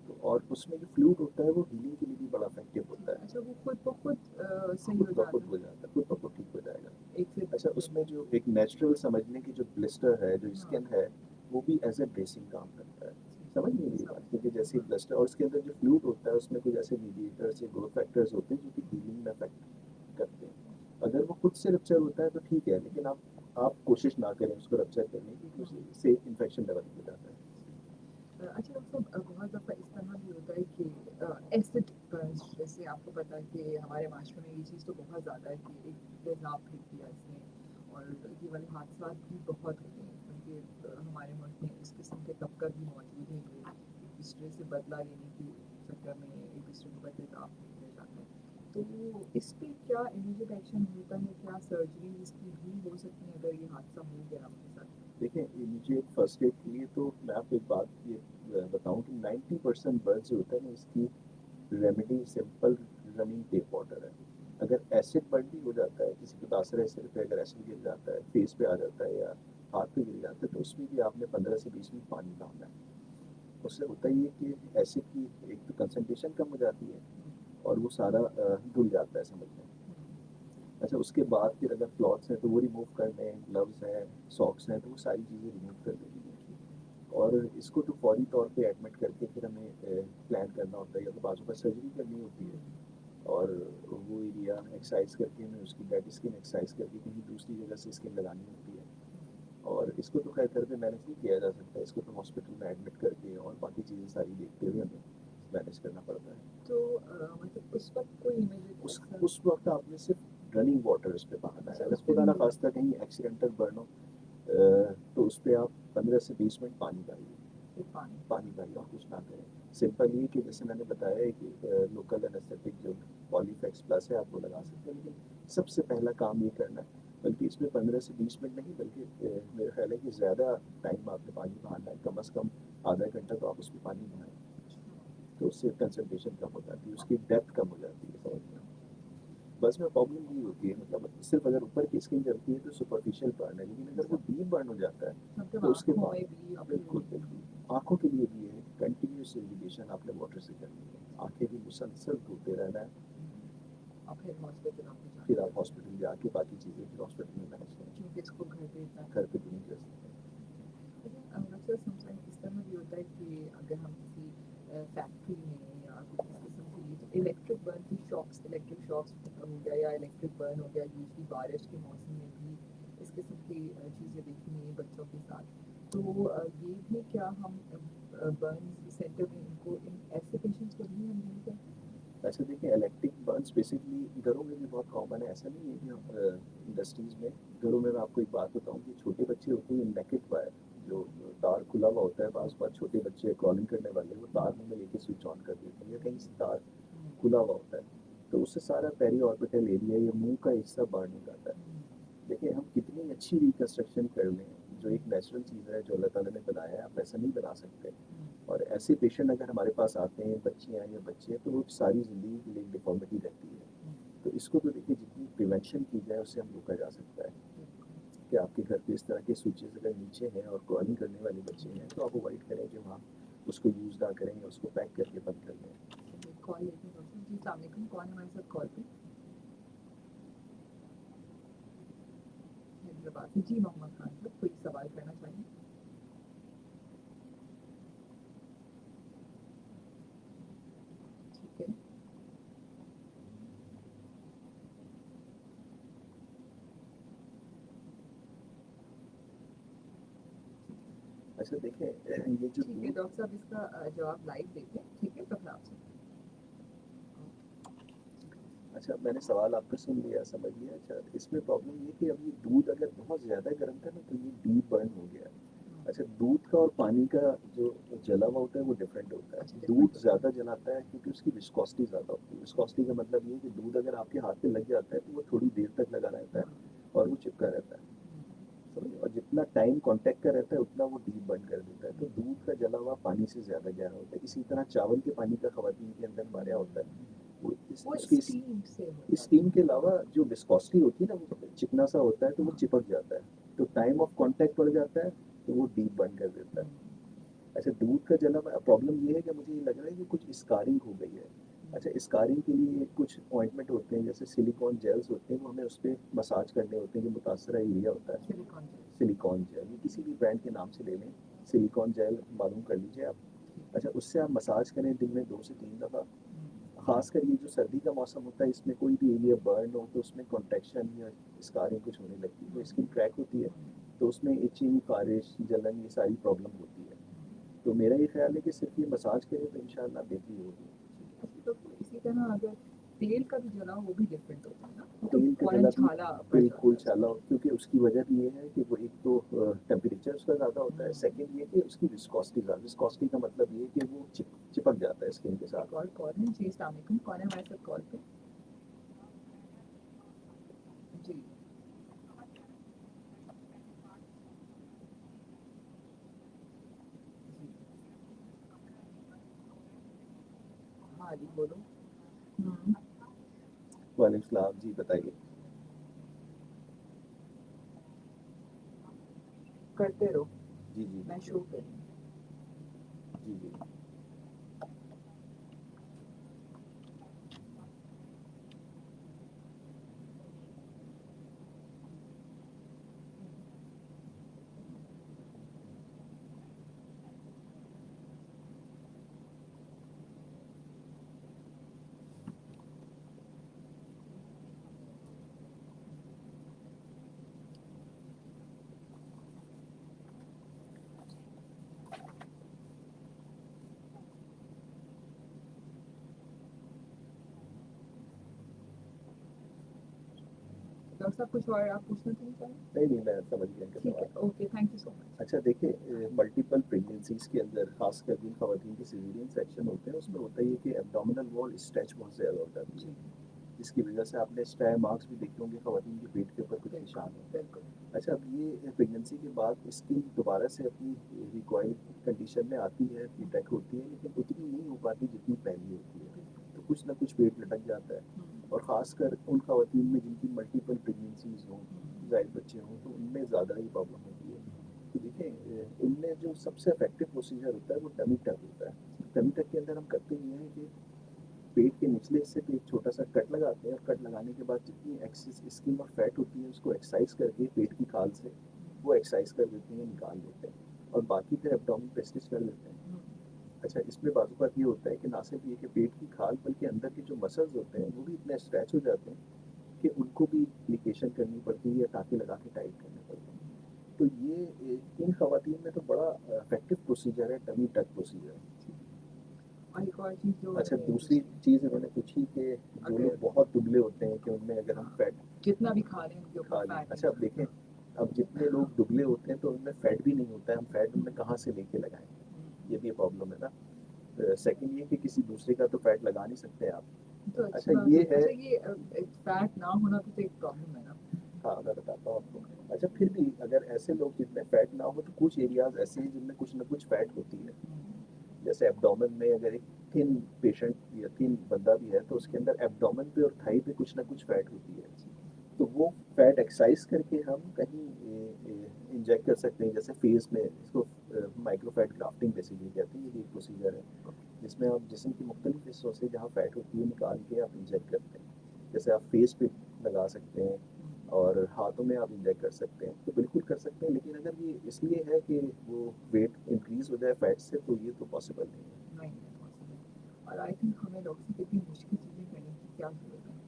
تو اور اس میں جو فلوئڈ ہوتا ہے وہ ہیلنگ کے لیے بھی بڑا افیکٹو ہوتا ہے. اچھا وہ خود بخود صحیح خود ہو بخود جاتا ہو جاتا ہے, خود بخود ٹھیک ہو جائے گا. ایک سے اچھا اس میں جو ایک نیچرل سمجھنے کی جو بلسٹر ہے, جو اسکن ہے, وہ بھی ایز اے ڈریسنگ کام کرتا ہے. سمجھ نہیں میری بات, کیونکہ جیسے بلسٹر اور اس کے اندر جو فلوئڈ ہوتا ہے اس میں کچھ ایسے میڈیٹرس یا گروتھ فیکٹرز ہوتے ہیں جو کہ ہیلنگ میں افیکٹ کرتے ہیں. اگر وہ خود سے رپچر ہوتا ہے تو ٹھیک ہے, لیکن آپ کوشش نہ کریں اس کو رپچر کرنے کی, کیونکہ اس سے انفیکشن ڈیولپ ہو جاتا ہے. اچھا ڈاکٹر صاحب بہت دفعہ اس طرح بھی ہوتا ہے کہ ایسڈ برنس, جیسے آپ کو پتا ہے کہ ہمارے معاشرے میں یہ چیز تو بہت زیادہ ہے کہ ایک تیزاب پھینک دیا اس نے, اور یہ والے حادثات بھی بہت ہوتے ہیں, کیونکہ ہمارے ملک میں اس قسم کے طبقہ بھی موجود ہیں جو ایک دوسرے سے بدلہ لینے کی چکر میں ایک دوسرے کو تیزاب پھینکنے جاتے ہیں. تو اس پہ کیا امیڈیٹ ایکشن ہوتا ہے, کیا سرجری اس کی بھی ہو سکتی ہے اگر یہ حادثہ ہو گیا آپ کے ساتھ؟ دیکھیں امیڈیٹ فرسٹ ایڈ کے لیے تو میں آپ کو ایک بات یہ بتاؤں کہ 90% برن جو ہوتا ہے نا, اس کی remedy simple running tap water ہے. اگر ایسڈ برن بھی ہو جاتا ہے, کسی کو تاثر ایسڈ پہ اگر ایسڈ گر جاتا ہے, فیس پہ آ جاتا ہے یا ہاتھ پہ گر جاتا ہے, تو اس میں بھی آپ نے 15 سے 20 منٹ پانی ڈالنا ہے. اس سے ہوتا ہی ہے کہ ایسڈ کی ایک تو کنسنٹریشن کم ہو جاتی ہے اور وہ سارا دھل جاتا ہے سمجھ میں. اچھا اس کے بعد پھر اگر کلاتھس ہیں تو وہ ریموو کر دیں, گلوز ہیں, ساکس ہیں, تو وہ ساری چیزیں ریموو کر دینی ہیں. اور اس کو تو فوری طور پہ ایڈمٹ کر کے پھر ہمیں پلان کرنا ہوتا ہے, یا تو بازو پر سرجری کرنی ہوتی ہے, اور وہ ایریا ایکسرسائز کر کے ہمیں اس کی ڈیڈ اسکن ایکسرسائز کر کے کہیں دوسری جگہ سے اسکن لگانی ہوتی ہے. اور اس کو تو خیر گھر پہ مینیج نہیں کیا جا سکتا, اس کو تو ہاسپٹل میں ایڈمٹ کر کے اور باقی چیزیں ساری دیکھتے ہوئے ہمیں مینیج کرنا پڑتا ہے. تو مطلب اس وقت کوئی امیڈیٹ اس وقت آپ نے صرف رننگ واٹر اس پہ بہانا ہے. اگر خدا نہ خواستہ کہیں ایکسیڈنٹل برن ہو تو اس پہ آپ 15 سے 20 منٹ پانی ڈالیے, پانی ڈالیے اور کچھ نہ کریں. سمپل یہ کہ جیسے میں نے بتایا ہے کہ لوکل انیستھیٹک جو پالی فیکس پلس ہے آپ وہ لگا سکتے ہیں, لیکن سب سے پہلا کام یہ کرنا ہے, بلکہ اس میں 15 سے 20 منٹ نہیں, بلکہ میرا خیال ہے کہ زیادہ ٹائم آپ نے پانی بہانا ہے, کم از کم آدھا گھنٹہ تو آپ اس میں پانی بہائیں. تو اس سے کنسنٹریشن کم ہو جاتی ہے, اس کی ڈیپتھ کم ہو جاتی ہے. سمجھ میں بس میں پرابلم یہی ہوتی ہے, مطلب صرف اگر اوپر کی اسکن جلتی ہے تو سپرفیشیل برن ہے, لیکن اگر وہ ڈیپ برن ہو جاتا ہے تو اس کے بعد بالکل آنکھوں کے لیے بھی ہے کنٹینیوس ایریگیشن آپ نے واٹر سے کرنی ہے. آنکھیں بھی مسلسل دھوتے رہنا ہے, پھر آپ ہاسپٹل جا کے باقی چیزیں پھر ہاسپٹل میں مینیج کریں, کیونکہ اس کو گھر پہ گھر پہ بھی نہیں کر سکتے. اکثر سمسائن اس طرح بھی ہوتا ہے کہ اگر ہم کسی فیکٹری میں یا کچھ اس قسم کی تو الیکٹرک برن کی شاکس, الیکٹرک شاکس ہو گیا یا الیکٹرک برن ہو گیا, یوزلی بارش کے موسم میں بھی اس قسم کی چیزیں دیکھنی ہیں بچوں کے ساتھ. تو یہ بھی کیا ہم برن سینٹر میں ان کو ایسے پیشنٹس کو بھی ہم نہیں کرتے؟ ایسے دیکھیں الیکٹرک برنس بیسکلی گھروں میں بھی بہت کامن ہے, ایسا نہیں ہے کہ انڈسٹریز میں. گھروں میں آپ کو ایک بات بتاؤں کہ چھوٹے بچے ہوتے ہیں نیکڈ وائر, جو تار کھلا ہوا ہوتا ہے, بعض بار چھوٹے بچے کالنگ کرنے والے وہ تار میں لے کے سوئچ آن کر دیتے ہیں, یا کہیں سے تار کھلا ہوا ہوتا ہے, تو اس سے سارا پیری آربیٹل ایریا یا منہ کا حصہ برن ہو جاتا ہے. دیکھیں ہم کتنی اچھی ریکنسٹرکشن کر لیں, جو ایک نیچرل چیز ہے جو اللہ تعالیٰ نے بنایا ہے, آپ ایسا نہیں بنا سکتے. اور ایسے پیشنٹ اگر ہمارے پاس آتے ہیں, بچیاں یا بچے, تو وہ ساری زندگی کے لیے ڈیفارمیٹی رہتی ہے. تو اس کو تو دیکھیے جتنی پریونشن کی جائے اس سے ہم روکا جا سکتا ہے. کہ آپ کے گھر پہ اس طرح کے سوئچز اگر نیچے ہیں اور کالنگ کرنے والے بچے ہیں تو آپ اوائڈ کریں کہ وہاں اس کو یوز نہ کریں یا اس کو پیک کر کے بند کر دیں. کال لیتے ہیں ڈاکٹر جی. السلام علیکم, کون ہے ہمارے ساتھ کال پہ؟ حیدرآباد سے. جی محمد خان صاحب, کوئی سوال کرنا چاہیں؟ ٹھیک ہے. اچھا دیکھیں یہ جو ٹھیک ہے ڈاکٹر صاحب, اس کا جواب لائیو دیتے ہیں, ٹھیک ہے, تو پھر آپ سے. اچھا میں نے سوال آپ کا سن لیا سمجھ لیا. اچھا اس میں پرابلم یہ کہ اب یہ دودھ اگر بہت زیادہ گرم تھا نا تو یہ ڈیپ برن ہو گیا. اچھا دودھ کا اور پانی کا جو جلا ہوا ہوتا ہے وہ ڈفرینٹ ہوتا ہے. دودھ زیادہ جلاتا ہے کیونکہ اس کی وسکوسٹی زیادہ ہوتی ہے. وسکوسٹی کا مطلب یہ ہے کہ دودھ اگر آپ کے ہاتھ پہ لگ جاتا ہے تو وہ تھوڑی دیر تک لگا رہتا ہے اور وہ چپکا رہتا ہے. اور جتنا ٹائم کانٹیکٹ کا رہتا ہے اتنا وہ ڈیپ برن کر دیتا ہے. تو دودھ کا جلا ہوا پانی سے زیادہ گہرا ہوتا ہے. اسی طرح چاول کے پانی کا خواتین کے اندر ہمارے یہاں ہوتا ہے. وہ وہ اس کی اسٹیم سے ہوتا ہے. اسٹیم کے علاوہ جو وسکوسٹی ہوتی ہے نا وہ چکنا سا ہوتا ہے تو وہ چپک جاتا ہے. تو ٹائم آف کانٹیکٹ بڑھ جاتا ہے تو وہ ڈیپ برن کر دیتا ہے. اچھا دودھ کا جلا پرابلم یہ ہے کہ مجھے یہ لگ رہا ہے کہ کچھ اسکارنگ ہو گئی ہے. اچھا اسکارنگ کے لیے کچھ آئنٹمنٹ ہوتے ہیں جیسے سلیکون جیلس ہوتے ہیں وہ ہمیں اس پہ مساج کرنے ہوتے ہیں جو متاثرہ ایریا ہوتا ہے. سلیکون جیل یہ کسی بھی برانڈ کے نام سے لے لیں. سلیکون جیل معلوم کر لیجیے آپ. اچھا اس سے آپ مساج کریں دن میں 2 سے 3 دفعہ. خاص کر یہ جو سردی کا موسم ہوتا ہے اس میں کوئی بھی ایریا برن ہو تو اس میں کنٹریکشن یا اسکارنگ کچھ ہونے لگتی ہے. تو اسکن کریک ہوتی ہے تو اس میں ایچنگ خارش جلن یہ ساری پرابلم ہوتی ہے. تو میرا یہ خیال ہے کہ صرف یہ مساج کریں تو انشاءاللہ بہتری ہوگی. اسی طرح اگر تیل کا بھی جلا وہ بھی ڈفرینٹ ہوتا ہے نا. تیل کا جلا بھی بالکل چھالا کیونکہ اس کی وجہ بھی یہ ہے کہ وہ ایک تو ٹیمپریچر اس کا زیادہ ہوتا ہے. سیکنڈ یہ کہ اس کی وسکوسٹی زیادہ. وسکوسٹی کا مطلب یہ کہ وہ چپک جاتا ہے اسکن کے ساتھ. اور کال ہے جی. السلام علیکم. کون ہے ہمارے ساتھ کال پہ؟ جی ہاں جی بولو. وعلیکم السلام جی بتائیے. کرتے رہو جی جی میں شروع کروں. جی جی ڈاکٹر صاحب کچھ اور آپ پوچھنا چاہیں؟ نہیں میں سمجھ گیا ان کا ٹھیک ہے سوال. اوکے تھینک یو سو مچ. اچھا دیکھیں ملٹیپل پریگنینسیز کے اندر خاص کر جن خواتین کے سیزیرین سیکشن ہوتے ہیں اس میں ہوتا ہے یہ کہ ایبڈومینل وال اسٹریچ بہت زیادہ ہو جاتی ہے جس کی وجہ سے آپ نے اسٹائر مارکس بھی دیکھے ہوں گے خواتین کے پیٹ کے اوپر کچھ نشان ہیں. بالکل. اچھا اب یہ پریگنینسی کے بعد اسکن دوبارہ سے اپنی ریکوائرڈ کنڈیشن میں آتی ہے ریٹیک ہوتی ہے لیکن اتنی نہیں ہو پاتی جتنی پہلی ہوتی ہے. تو کچھ نہ کچھ پیٹ لٹک جاتا ہے. اور خاص کر ان خواتین میں جن کی ملٹیپل پریگنینسیز ہوں زائد بچے ہوں تو ان میں زیادہ ہی پرابلم ہوتی ہے. تو دیکھیں ان میں جو سب سے افیکٹو پروسیجر ہوتا ہے وہ ٹمی ٹک ہوتا ہے. ٹمی ٹک کے اندر ہم کرتے یہ ہیں کہ پیٹ کے نچلے حصے پہ ایک چھوٹا سا کٹ لگاتے ہیں اور کٹ لگانے کے بعد جتنی ایکسس اسکن اور فیٹ ہوتی ہے اس کو ایکسرسائز کر کے پیٹ کی کھال سے وہ ایکسرسائز کر دیتے ہیں نکال دیتے ہیں اور باقی پھر ایبڈومن پہ اسٹچ کر لیتے ہیں. اچھا اس میں بعض اوقات یہ ہوتا ہے کہ نہ صرف یہ کہ پیٹ کی کھال بلکہ اندر کے جو مسلز ہوتے ہیں وہ بھی اتنے اسٹریچ ہو جاتے ہیں کہ ان کو بھی اپلیکیشن کرنی پڑتی ہے یا ٹانکے لگا کے ٹائٹ کرنے پڑتے ہیں. تو یہ ان خواتین میں تو بڑا افیکٹو پروسیجر ہے ٹمی ٹک پروسیجر. اور ایک اور چیز جو اچھا دوسری چیز انہوں نے پوچھی کہ جو لوگ بہت دبلے ہوتے ہیں کہ ان میں اگر ہم فیٹ جتنا بھی کھا لیں ان کے کھا اوپر لیں. فیٹ. اچھا اب دیکھیں اب جتنے لوگ دبلے ہوتے ہیں تو ان میں فیٹ بھی نہیں ہوتا ہے. ہم فیٹ ان میں کہاں سے لے کے لگائیں یہ بھی پرابلم ہے نا. سیکنڈ یہ کہ کسی دوسرے کا تو فیٹ لگا نہیں سکتے آپ. تو اچھا یہ ہے فیٹ نہ ہونا تو ایک پرابلم ہے نا. ہاں میں بتاتا ہوں آپ کو. اچھا پھر بھی اگر ایسے لوگ جن میں فیٹ نہ ہو تو کچھ ایریاز ایسے ہیں جن میں کچھ نہ کچھ فیٹ ہوتی ہے. جیسے ایبڈومن میں اگر ایک تھن پیشنٹ یا تھن بندہ بھی ہے تو اس کے اندر ایبڈومن پہ اور تھائی پہ کچھ نہ کچھ فیٹ ہوتی ہے. تو وہ فیٹ ایکسرسائز کر کے ہم کہیں انجیکٹ کر سکتے ہیں. جیسے فیس میں اس کو مائکرو فیٹ گرافٹنگ بیسیکلی کہتے ہیں. یہ ایک پروسیجر ہے جس میں آپ جسم کی مختلف حصوں سے جہاں فیٹ ہوتی ہے نکال کے آپ انجیکٹ کرتے ہیں. جیسے آپ فیس پہ لگا سکتے ہیں اور ہاتھوں میں آپ انجیکٹ کر سکتے ہیں. تو بالکل کر سکتے ہیں لیکن اگر یہ اس لیے ہے کہ وہ ویٹ انکریز ہو جائے فیٹ سے تو یہ تو پاسبل نہیں ہے. اور آئی تھنک ہمیں ڈاکٹر سے اتنی مشکل چیزیں کرنے کی کیا ضرورت ہے.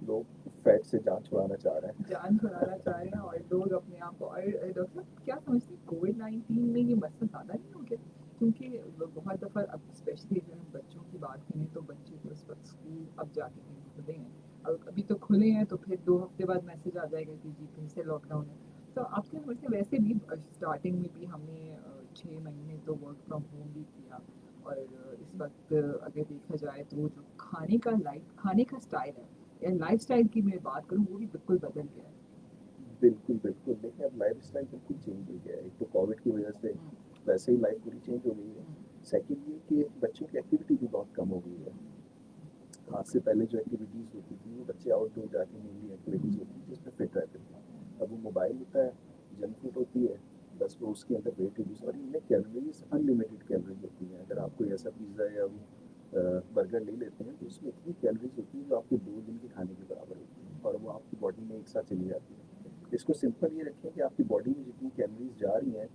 لوگ فیٹ سے جان چھڑانا چاہ رہے ہیں. جان چھڑانا چاہ رہے ہیں اور لوگ اپنے آپ کو. اور ڈاکٹر صاحب کیا سمجھتے ہیں کووڈ-19 میں یہ مسئلہ زیادہ نہیں ہو گیا کیونکہ بہت دفعہ اب اسپیشلی اگر ہم بچوں کی بات کریں تو بچے تو اس وقت اسکول اب جا کے کھلے ہیں ابھی تو کھلے ہیں تو پھر 2 ہفتے بعد میسج آ جائے گا کہ جی پھر سے لاک ڈاؤن ہے. تو آپ کے سے ویسے بھی اسٹارٹنگ میں بھی ہم نے 6 مہینے تو ورک فرام ہوم بھی کیا, اور اس وقت اگر دیکھا جائے تو جو کھانے کا اسٹائل ہے یا لائف اسٹائل کی میں بات کروں وہ بھی بالکل بدل گیا ہے. بالکل بالکل دیکھیں اب لائف اسٹائل بالکل چینج ہو گیا ہے. ایک تو کووڈ کی وجہ سے ویسے ہی لائف پوری چینج ہو گئی ہے. سیکنڈ یہ کہ بچوں کی ایکٹیویٹی بھی بہت کم ہو گئی ہے. آج سے پہلے جو ایکٹیویٹیز ہوتی تھی وہ بچے آؤٹ ڈور جا کے مینلی ایکٹیویٹیز ہوتی تھی جس میں فٹ رہتے تھے. اب وہ موبائل ہوتا ہے, جنک فوڈ ہوتی ہے, بس وہ اس کے اندر ویٹ ریڈیوس, اور ان میں کیلوریز ان لمیٹیڈ کیلوریز ہوتی ہیں. اگر آپ کوئی ایسا پیزا یا برگر لے لیتے ہیں تو اس میں اتنی کیلوریز ہوتی ہیں جو آپ کے 2 دن کے کھانے کے برابر ہوتی ہیں, اور وہ آپ کی باڈی میں ایک ساتھ چلی جاتی ہے. اس کو سمپل یہ رکھیں کہ آپ کی باڈی میں جتنی کیلوریز جا رہی ہیں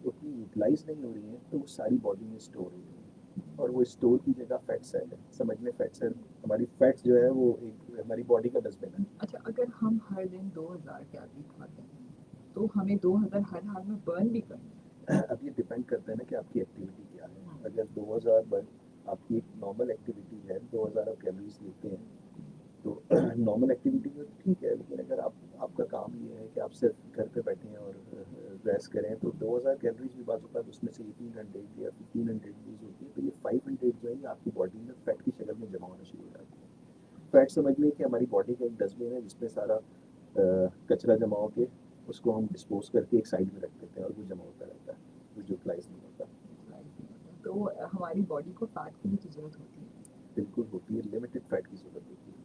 اتنی یوٹیلائز نہیں ہو رہی ہیں, تو وہ ساری باڈی میں اسٹور ہو رہی ہیں, اور وہ اسٹور کی جگہ فیٹ سیل ہے. سمجھ میں فیٹ سیل ہماری فیٹس جو ہے وہ ایک ہماری باڈی کا ڈسٹ بن ہے. اچھا, اگر ہم ہر دن 2000 کیلوری کھاتے ہیں تو ہمیں 2000 ہر حال میں برن بھی کرنا ہے. اب یہ ڈپینڈ کرتا ہے نا کہ آپ کی ایکٹیویٹی کیا ہے. اگر 2000 آپ کی ایک نارمل ایکٹیویٹی ہے, 2000 آپ کیلوریز لیتے ہیں تو نارمل ایکٹیویٹی میں ٹھیک ہے, لیکن اگر آپ کا کام یہ ہے کہ آپ صرف گھر پہ بیٹھیں اور ریسٹ کریں تو 2000 کیلوریز بھی بعض اوقات اس میں سے 1800 یا 1500 یوز ہوتی ہے. تو یہ 500 جو ہے یہ آپ کی باڈی میں فیٹ کی شکل میں جمع ہونا شروع ہو جاتی ہے. فیٹ سمجھ لیں کہ ہماری باڈی کا ایک ڈسٹ بن ہے جس میں سارا کچرا جمع ہو کے اس کو ہم ڈسپوز کر کے ایک سائڈ میں رکھ دیتے ہیں, اور وہ جمع ہوتا رہتا ہے, وہ یوٹیلائز نہیں ہوتا. تو ہماری باڈی کو فیٹ کی بھی تو ضرورت ہوتی ہے. بالکل ہوتی ہے, لمیٹڈ فیٹ کی ضرورت ہوتی ہے.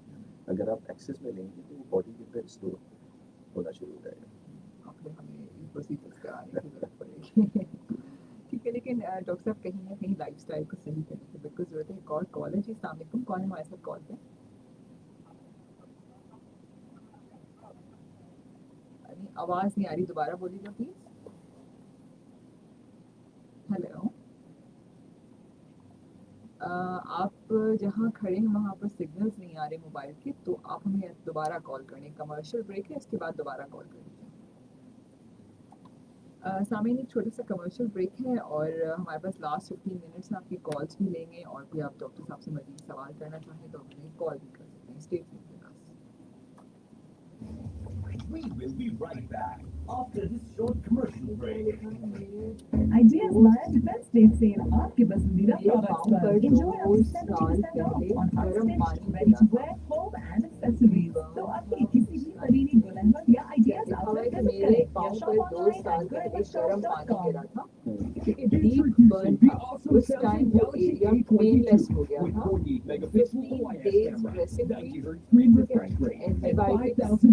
اگر آپ ایکسس میں لیں گے تو وہ باڈی کے اندر اسٹور ہونا شروع ہو جائے گا. اب پھر ہمیں ان پروسیجرس کرانے کی ضرورت پڑے گی. ٹھیک ہے, لیکن ڈاکٹر صاحب کہیں نہ کہیں لائف اسٹائل کو صحیح کرنے کی بالکل ضرورت ہے. ایک اور کال ہے جی. السلام علیکم, کون ہے ہمارے ساتھ کال پہ؟ آواز نہیں آ رہی, دوبارہ بولیے گا پلیز. ہیلو, آپ جہاں کھڑے ہیں وہاں پر سگنلز نہیں آ رہے موبائل کے, تو آپ ہمیں دوبارہ کال کریں. کمرشل بریک ہے, اس کے بعد دوبارہ کال کر لیجیے. سامعین, ایک چھوٹا سا کمرشل بریک ہے اور ہمارے پاس لاسٹ 15 منٹس میں آپ کی کالس بھی لیں گے, اور کوئی آپ ڈاکٹر صاحب سے مزید سوال کرنا چاہیں تو ہمیں کال بھی کر سکتے ہیں. Stay tuned with us. We will be right back after this short commercial break. Ideas Land Defense State Sale آپ کے پسندیدہ products per enjoy up to 70% off on unstitched, ready to wear, home and accessories. تو آپ کی کسی بھی قریبی گل احمد یا Ideas outlet visit کریں یا shop online at goodahmedshop.com. کیونکہ ڈیپ برن تھا اس ٹائم, وہ ایریا پین لیس ہو گیا تھا. 15 days ڈریسنگ ہوئی, اینٹی بایوٹکس کے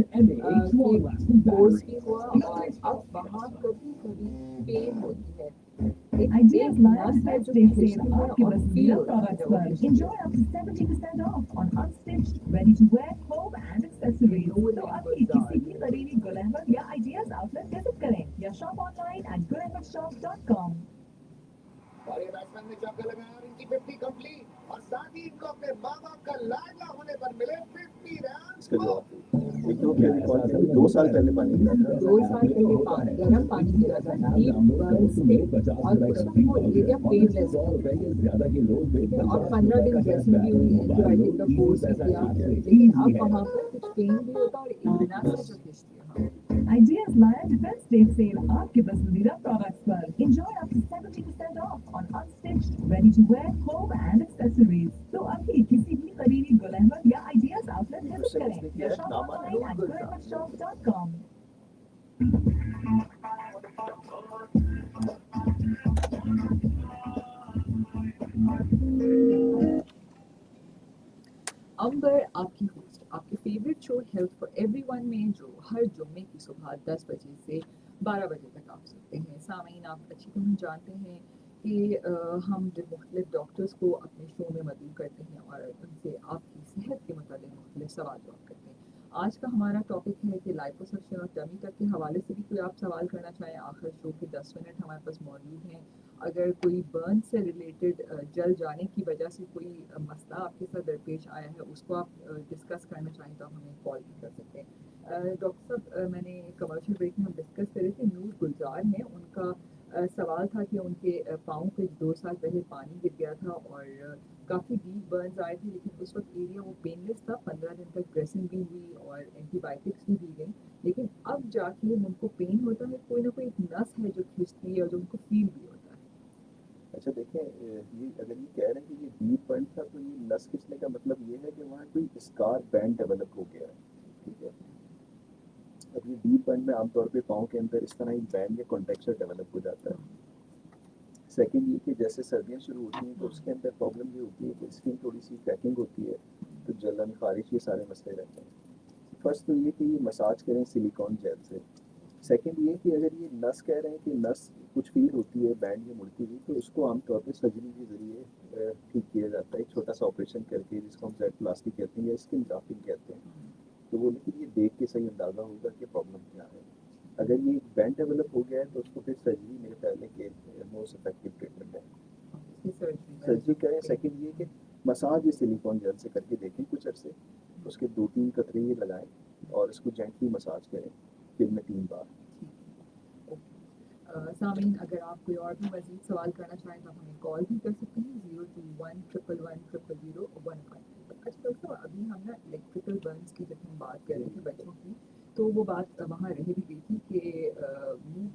کورس بھی ہوا, اور اب وہاں کبھی کبھی پین ہوتی ہے. Ideas Land Defense State Sale آپ کے پسندیدہ products per enjoy up to 70% off on unstitched, ready to wear, home and accessories. تو آپ کی کسی بھی قریبی گل احمد یا Ideas outlet visit کریں یا shop online at goodahmedshop.com. اور یہ بیٹسمین نے چوکے لگایا اور ان کی 50 کمپلیٹ, اور ساتھ ہی ان کو اپنے ماں باپ کا لاڈلا ہونے پر ملے 50 رن. اس کا جواب ایک تو کیا ریکارڈ کیا کہ 2 سال پہلے پانی گرا تھا. 2 سال پہلے گرم پانی گرا تھا, ڈیپ برن سے, اور اس میں وہ ایریا پین لیس تھا, اور 15 دن ڈریسنگ بھی ہوئی, اینٹی بایوٹک کا کورس بھی کیا, لیکن اب وہاں پر کچھ پین بھی ہوتا, اور اتنا سا جو ہسٹری ہے. Ideas Land Defense State Sale آپ کے پسندیدہ products per enjoy up to 70% off on unstitched, ready to wear, home and accessories. تو آپ کی کسی بھی قریبی گل احمد یا Ideas outlet visit کریں یا shop online at goodahmedshop.com. امبر آپ کی ہوسٹ, آپ کے favourite show health for every one میں, جو ہر جمعے کی صبح 10 بجے سے 12 بجے تک آپ سنتے ہیں. سامعین, آپ اچھی طرح جانتے ہیں کہ ہم مختلف ڈاکٹرز کو اپنے شو میں مدعو کرتے ہیں اور ان سے آپ کی صحت کے متعلق مختلف سوال جواب کرتے ہیں. آج کا ہمارا ٹاپک ہے کہ لائپوسکشن اور ٹمی ٹک کے حوالے سے بھی کوئی آپ سوال کرنا چاہیں. آخر شو کے 10 منٹ ہمارے پاس موجود ہیں. اگر کوئی برن سے ریلیٹڈ جل جانے کی وجہ سے کوئی مسئلہ آپ کے ساتھ درپیش آیا ہے, اس کو آپ ڈسکس کرنا چاہیں تو آپ ہمیں کال بھی کر سکتے ہیں. ڈاکٹر صاحب, میں نے کمرشل بریک میں ہم ڈسکس کرے تھے, نور گلزار ہیں, ان کا سوال تھا کہ ان کے پاؤں پہ 2 سال پہلے پانی گر گیا تھا اور کافی ڈیپ برنز آئے تھے، لیکن اس وقت ایریا وہ پین لیس تھا، 15 دن تک ڈریسنگ بھی ہوئی اور اینٹی بایوٹکس بھی دی گئی، لیکن اب جا کے ان کو پین ہوتا ہے، کوئی نہ کوئی ایک نس ہے جو کھینچتی ہے اور جو ان کو فیل بھی ہوتا ہے۔ اچھا دیکھیں، یہ اگر یہ کہہ رہے ہیں کہ یہ ڈیپ بینڈ تھا تو یہ نس کھینچنے کا مطلب یہ ہے کہ وہاں کوئی اسکار بینڈ ڈیولپ ہو گیا ہے، ٹھیک ہے۔ اب یہ ڈیپ بینڈ میں عام طور پہ پاؤں کے اندر اس طرح ایک بینڈ یا کانٹیکچر ڈیولپ ہو جاتا ہے۔ سیکنڈ یہ کہ جیسے سردیاں شروع ہوتی ہیں تو اس کے اندر پرابلم یہ ہوتی ہے کہ اسکن تھوڑی سی کریکنگ ہوتی ہے، تو جلن، خارش، یہ سارے مسئلے رہتے ہیں۔ فرسٹ تو یہ کہ یہ مساج کریں سلیکون جیل سے۔ سیکنڈ یہ کہ اگر یہ نس کہہ رہے ہیں کہ نس کچھ فیل ہوتی ہے بینڈ میں مڑتی ہوئی، تو اس کو عام طور پہ سرجری کے ذریعے ٹھیک کیا جاتا ہے، ایک چھوٹا سا آپریشن کر کے، جس کو ہم زیڈ پلاسٹک کہتے ہیں یا اسکن گرافٹنگ کہتے ہیں۔ تو وہ لیکن یہ دیکھ کے صحیح اندازہ ہوگا کہ پرابلم کیا ہے۔ اگر یہ بینڈ ڈیولپ ہو گیا ہے تو اس کو پھر سرجری میرے خیال ہے کہ موسٹ افیکٹو ٹریٹمنٹ ہے، سرجری کریں۔ سیکنڈ یہ کہ مساج یہ سلیکون جیل سے کر کے دیکھیں کچھ عرصے، اس کے 2-3 قطرے یہ لگائیں اور اس کو جینٹلی مساج کریں دن میں 3 بار۔ سامعین، اگر آپ کوئی اور بھی مزید سوال کرنا چاہیں تو آپ ہمیں کال بھی کر سکتے ہیں 021110001 پر۔ اچھا ڈاکٹر صاحب، ابھی ہم نا الیکٹریکل برنس کی جب ہم بات کر رہے تھے بچوں کی، تو وہ بات وہاں رہ بھی گئی تھی کہ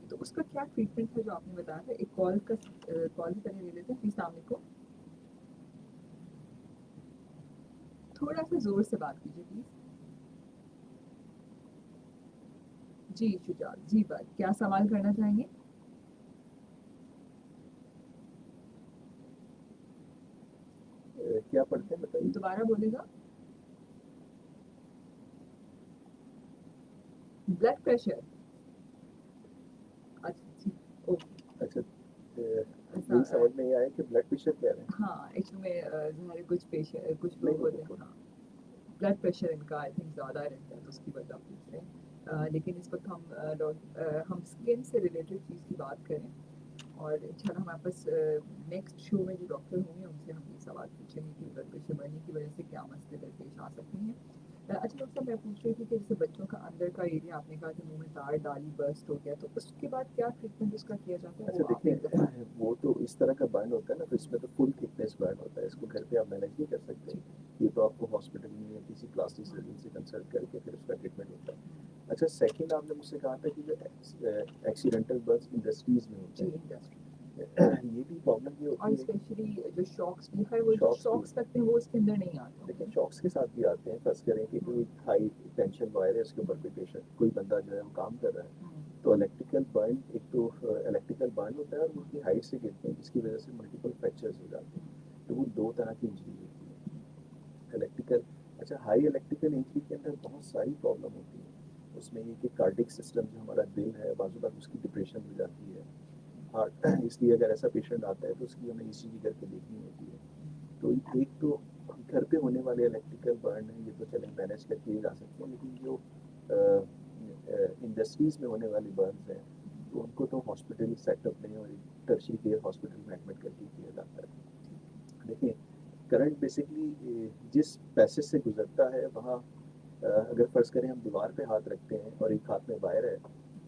تو اس کا کیا ٹریٹمنٹ ہے جو آپ نے بتایا تھا؟ ایک کال بھی پہلے لے لیتے ہیں۔ پلیز السلام علیکم، تھوڑا سا زور سے بات کیجیے پلیز۔ جی شجاعت جی، بات کیا سوال کرنا چاہیں گے؟ کیا پڑھتے ہیں بتائیے؟ دوبارہ بولے گا؟ بلڈ پریشر، اچھا ٹھیک، اوکے۔ اچھا، یہی سمجھ میں یہ آیا کہ بلڈ پریشر کہہ رہے ہیں؟ ہاں ایکچولی میں ظاہر ہے کچھ نہیں، لوگ ہوتے ہیں، ہاں بلڈ پریشر ان کا آئی تھنک زیادہ رہتا ہے تو اس کی وجہ پوچھ رہے ہیں، لیکن اس وقت ہم اسکن سے ریلیٹڈ چیز کی بات کریں، اور انشاءاللہ ہمارے پاس نیکسٹ شو میں جو ڈاکٹر ہوں گے ان سے ہم یہ سوال پوچھیں گے کہ بلڈ پریشر بڑھنے کی وجہ سے کیا مسئلے درپیش آ سکتے ہیں۔ اچھا ڈاکٹر صاحب، میں پوچھ رہی تھی کہ جیسے بچوں کا اندر کا ایریا آپ نے کہا کہ منہ میں تار ڈالی برسٹ ہو گیا، تو اس کے بعد کیا ٹریٹمنٹ اس کا کیا جاتا ہے؟ اچھا وہ آپ ایک دفعہ دیکھیں، وہ تو اس طرح کا برن ہوتا ہے نا، تو اس میں تو فل تھکنیس برن ہوتا ہے، اس کو گھر پہ آپ مینیج نہیں کر سکتے، یہ تو آپ کو ہاسپٹل میں یا کسی پلاسٹک سرجن سے کنسلٹ کر کے پھر اس کا ٹریٹمنٹ ہوتا ہے۔ اچھا سیکنڈ آپ نے مجھ سے کہا تھا کہ جو ایکسیڈنٹل برنس انڈسٹریز میں ہوتے جی ہیں، انڈسٹری یہ بھی پرابلم یہ اور ہوتی ہے اسپیشلی جو شاکس بھی ہے، وہ جو Shocks بھی- شاکس لگتے ہیں وہ اس کے اندر نہیں آتے لیکن شاکس کے ساتھ بھی آتے ہیں، فرض کریں کہ کوئی ہائی ٹینشن وائر ہے، اس کے اوپر کوئی پیشنٹ، کوئی بندہ جو ہے وہ کام کر رہا ہے، تو الیکٹریکل برن، ایک تو الیکٹریکل برن ہوتا ہے اور وہ اس کی ہائٹ سے گرتے ہیں جس کی وجہ سے ملٹیپل فریکچرز ہو جاتے ہیں، تو وہ 2 طرح کی انجری ہوتی ہے الیکٹریکل۔ اچھا، ہائی الیکٹریکل انجری کے اندر بہت ساری پرابلم ہوتی ہے، اس میں یہ کہ کارڈک سسٹم جو ہمارا دل ہے بعض اوقات اس کی ڈپریشن ہو جاتی ہے ہارٹ، اس لیے اگر ایسا پیشنٹ آتا ہے تو اس کی ہمیں ای سی جی کر کے دیکھنی ہوتی ہے۔ تو ایک تو گھر پہ ہونے والے الیکٹریکل برن ہیں، یہ تو چلیں مینیج کر کے جا سکتے ہیں، لیکن جو انڈسٹریز میں ہونے والے برنس ہیں تو ان کو تو ہاسپٹل سیٹ اپ میں اور ٹرشری کیئر ہاسپٹل میں ایڈمٹ کر کے کیا جاتا ہے۔ دیکھیں، کرنٹ بیسکلی جس پیسج سے گزرتا ہے وہاں اگر فرض کریں ہم دیوار پہ ہاتھ رکھتے ہیں اور ایک ہاتھ میں وائر ہے،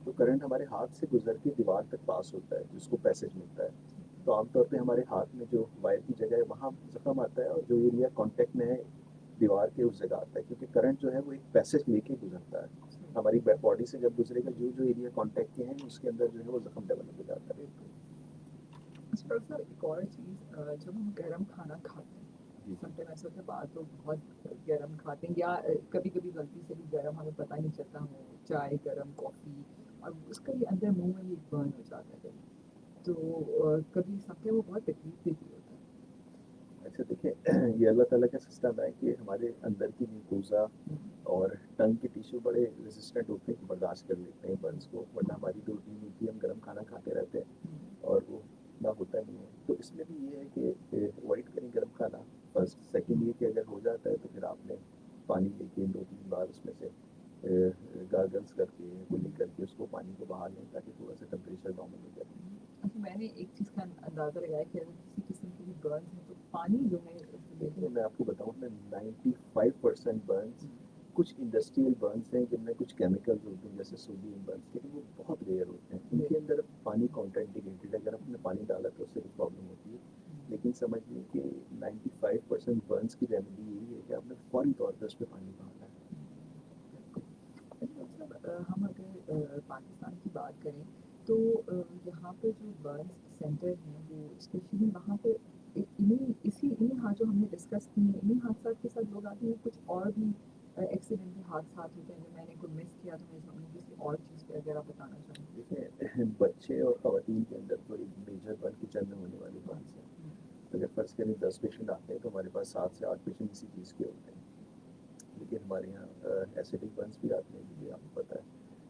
تو کرنٹ ہمارے ہاتھ سے گزر کے دیوار تک پاس ہوتا ہے جس کو پیسج ملتا ہے، تو عام طور پہ ہمارے ہاتھ میں جو وائر کی جگہ ہے وہاں زخم آتا ہے، اور جو ایریا کانٹیکٹ میں ہے دیوار کے اس جگہ آتا ہے، کیونکہ کرنٹ جو ہے وہ ایک پیسج لے کے گزرتا ہے ہماری باڈی سے، جب گزرے گا جو ایریا کانٹیکٹ کے ہیں اس کے اندر جو ہے وہ زخم ڈیولپ ہو جاتا ہے۔ اچھا ڈاکٹر صاحب، ایک اور چیز، جب ہم گرم کھانا کھاتے ہیں، سم ٹائم ایسا ہوتا ہے بعض لوگ بہت گرم کھاتے ہیں، یا کبھی کبھی غلطی سے بھی گرم ہمیں پتہ نہیں چلتا، ہمیں چائے گرم، کافی، اور اس کا یہ اندر منہ میں یہ برن ہو جاتا ہے، تو کبھی سم ٹائم وہ بہت تکلیف دیتی ہوتا ہے۔ اچھا دیکھیں، یہ اللہ تعالیٰ کا سسٹم ہے کہ ہمارے اندر کی میوکوزا اور ٹنگ کے ٹیشو بڑے ریزسٹنٹ ہوتے ہیں کہ برداشت کر لیتے ہیں برنس کو، ورنہ ہماری تو روٹین ہوتی ہے ہم گرم کھانا کھاتے رہتے ہیں اور وہ نہ ہوتا نہیں ہے۔ تو اس میں بھی یہ ہے کہ اوائڈ کریں گرم کھانا فرسٹ۔ سیکنڈ یہ کہ اگر ہو جاتا ہے تو پھر آپ نے پانی لے کے 2-3 بار اس میں سے گارگلس کر کے کلی کر کے اس کو پانی کو بہا لیں تاکہ تھوڑا سا ٹمپریچر نارمل ہو جائے۔ اچھا، میں نے ایک چیز کا اندازہ لگایا کہ اگر کسی قسم کی بھی برن ہے تو پانی جو ہے دیکھیے میں آپ کو بتاؤں میں 95% برنس، کچھ انڈسٹریل برنس ہیں جن میں کچھ کیمیکلز ہوتے ہیں جیسے سوڈیم برنس، لیکن وہ بہت ریئر ہوتے ہیں، ان کے اندر پانی کانٹینٹ ہم اگر پاکستان کی بات کریں تو یہاں پہ جو برنس سینٹر ہیں وہ اسپیشلی وہاں پہ انہیں ہاں جو ہم نے ڈسکس کی ہیں انہیں حادثات کے ساتھ لوگ آتے ہیں. کچھ اور بھی ایکسیڈنٹل حادثات ہوتے ہیں جو میں نے کوئی مس کیا تو میں کسی اور چیز پہ اگر آپ بتانا چاہیں. دیکھیں بچے اور خواتین کے اندر تو ایک میجر برن کچن میں ہونے والی بات ہے. اگر فرض کریں 10 پیشنٹ آتے ہیں تو ہمارے پاس 7 سے 8 پیشنٹ اسی چیز کے ہوتے ہیں. لیکن ہمارے یہاں ایسیڈک برنس بھی آتے ہیں کیونکہ آپ کو پتہ ہے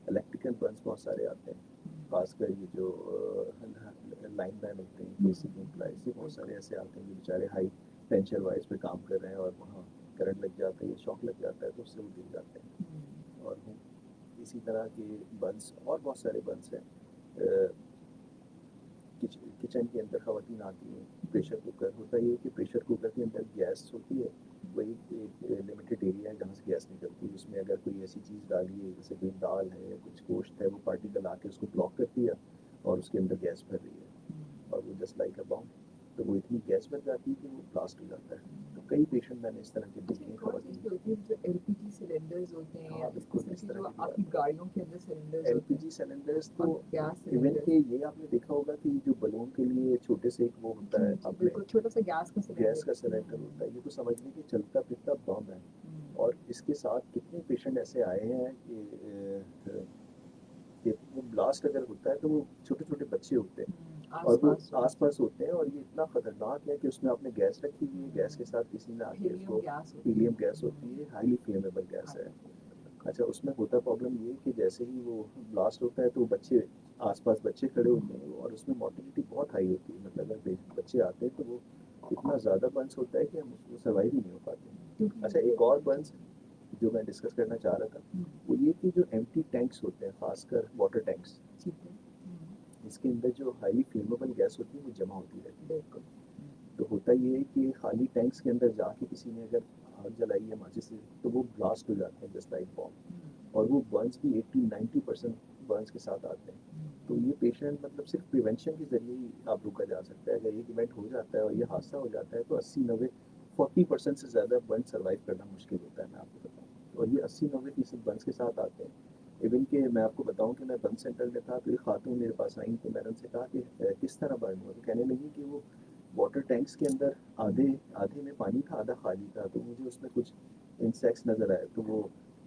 الیکٹریکل برنس بہت سارے آتے ہیں. خاص کر یہ جو لائن مین ہوتے ہیں کے سی بی امپلائز بہت سارے ایسے آتے ہیں جو بیچارے ہائی ٹینشن وائز پہ کام کر رہے ہیں اور وہاں کرنٹ لگ جاتا ہے یا شاک لگ جاتا ہے تو اس سے وہ گر جاتے ہیں. اور اسی طرح کے برنس اور بہت سارے برنس ہیں. کچن کے اندر خواتین آتی ہیں. پریشر کوکر ہوتا یہ ہے کہ پریشر کوکر کے اندر گیس ہوتی ہے. وہی ایک لمیٹیڈ ایریا ہے جہاں سے گیس نکلتی ہے. اس میں اگر کوئی ایسی چیز ڈالی ہے جیسے کوئی دال ہے یا کچھ گوشت ہے وہ پارٹیکل آ کے اس کو بلاک کر دیا اور اس کے اندر گیس بھر رہی ہے اور وہ جسٹ لائک اے بام تو وہ اتنی گیس بھر جاتی ہے کہ وہ بلاسٹ ہو جاتا ہے. تو کئی پیشنٹ میں نے اس طرح کے دیکھے ہیں خواتین. جو ایل پی جی سلنڈرز ہوتے ہیں یا ہاں، اس بالکل قسم اس کی طرح جو کے بھی آپ آتے کی ہیں. گاڑیوں کے اندر سلنڈرز ایل پی ہوتے جی ہیں سلنڈرز اور تو گیس ایون سلنڈر. کہ یہ آپ نے دیکھا ہوگا کہ جو بلون کے لیے چھوٹے سے ایک وہ ہوتا ہے آپ نے بالکل چھوٹا سا گیس کا سلنڈر. گیس کا سلنڈر ہوتا ہے. یہ تو سمجھ لیں کہ چلتا پھرتا بم ہے. اور اس کے ساتھ کتنے پیشنٹ ایسے آئے ہیں کہ وہ بلاسٹ اگر ہوتا ہے تو وہ چھوٹے چھوٹے بچے ہوتے ہیں اور وہ آس پاس ہوتے ہیں اور یہ اتنا خطرناک ہے کہ اس میں آپ نے گیس رکھی ہوئی ہے. گیس کے ساتھ کسی نے آ کے اس کو ہیلیم گیس ہوتی ہے. ہائیلی فلیمیبل گیس ہے. اچھا اس میں ہوتا پرابلم یہ کہ جیسے ہی وہ بلاسٹ ہوتا ہے تو بچے آس پاس بچے کھڑے ہوتے ہیں اور اس میں مارٹیلٹی بہت ہائی ہوتی ہے. مطلب اگر بچے آتے ہیں تو وہ اتنا زیادہ برنس ہوتا ہے کہ ہم اس کو سروائیو ہی نہیں ہو پاتے. اچھا ایک اور برنس جو میں ڈسکس کرنا چاہ رہا تھا وہ یہ کہ جو ایمٹی ٹینکس ہوتے ہیں خاص کر واٹر ٹینکس اس کے اندر جو ہائیلی فلیمیبل گیس ہوتی ہے وہ جمع ہوتی رہتی ہے. تو ہوتا یہ ہے کہ خالی ٹینکس کے اندر جا کے کسی نے اگر آگ جلائی ہے ماچس سے تو وہ بلاسٹ ہو جاتے ہیں جسٹ لائک بام. اور وہ برنس بھی 80-90% برنس کے ساتھ آتے ہیں. تو یہ پیشنٹ مطلب صرف پریونشن کے ذریعے ہی آپ روکا جا سکتا ہے. اگر ایک ایونٹ ہو جاتا ہے اور یہ حادثہ ہو جاتا ہے تو 80-90-40% سے زیادہ برن سروائیو کرنا مشکل ہوتا ہے. میں آپ کو بتاؤں اور یہ 80-90% برنس کے ساتھ آتے ہیں. ایون کہ میں آپ کو بتاؤں کہ میں برن سینٹر میں تھا تو ایک خاتون میرے پاس آئیں تو میں نے ان سے کہا کہ کس طرح برن ہوا. تو کہنے لگی کہ وہ واٹر ٹینکس کے اندر آدھے میں پانی تھا آدھا خالی تھا. تو مجھے اس میں کچھ انسیکٹس نظر آئے تو وہ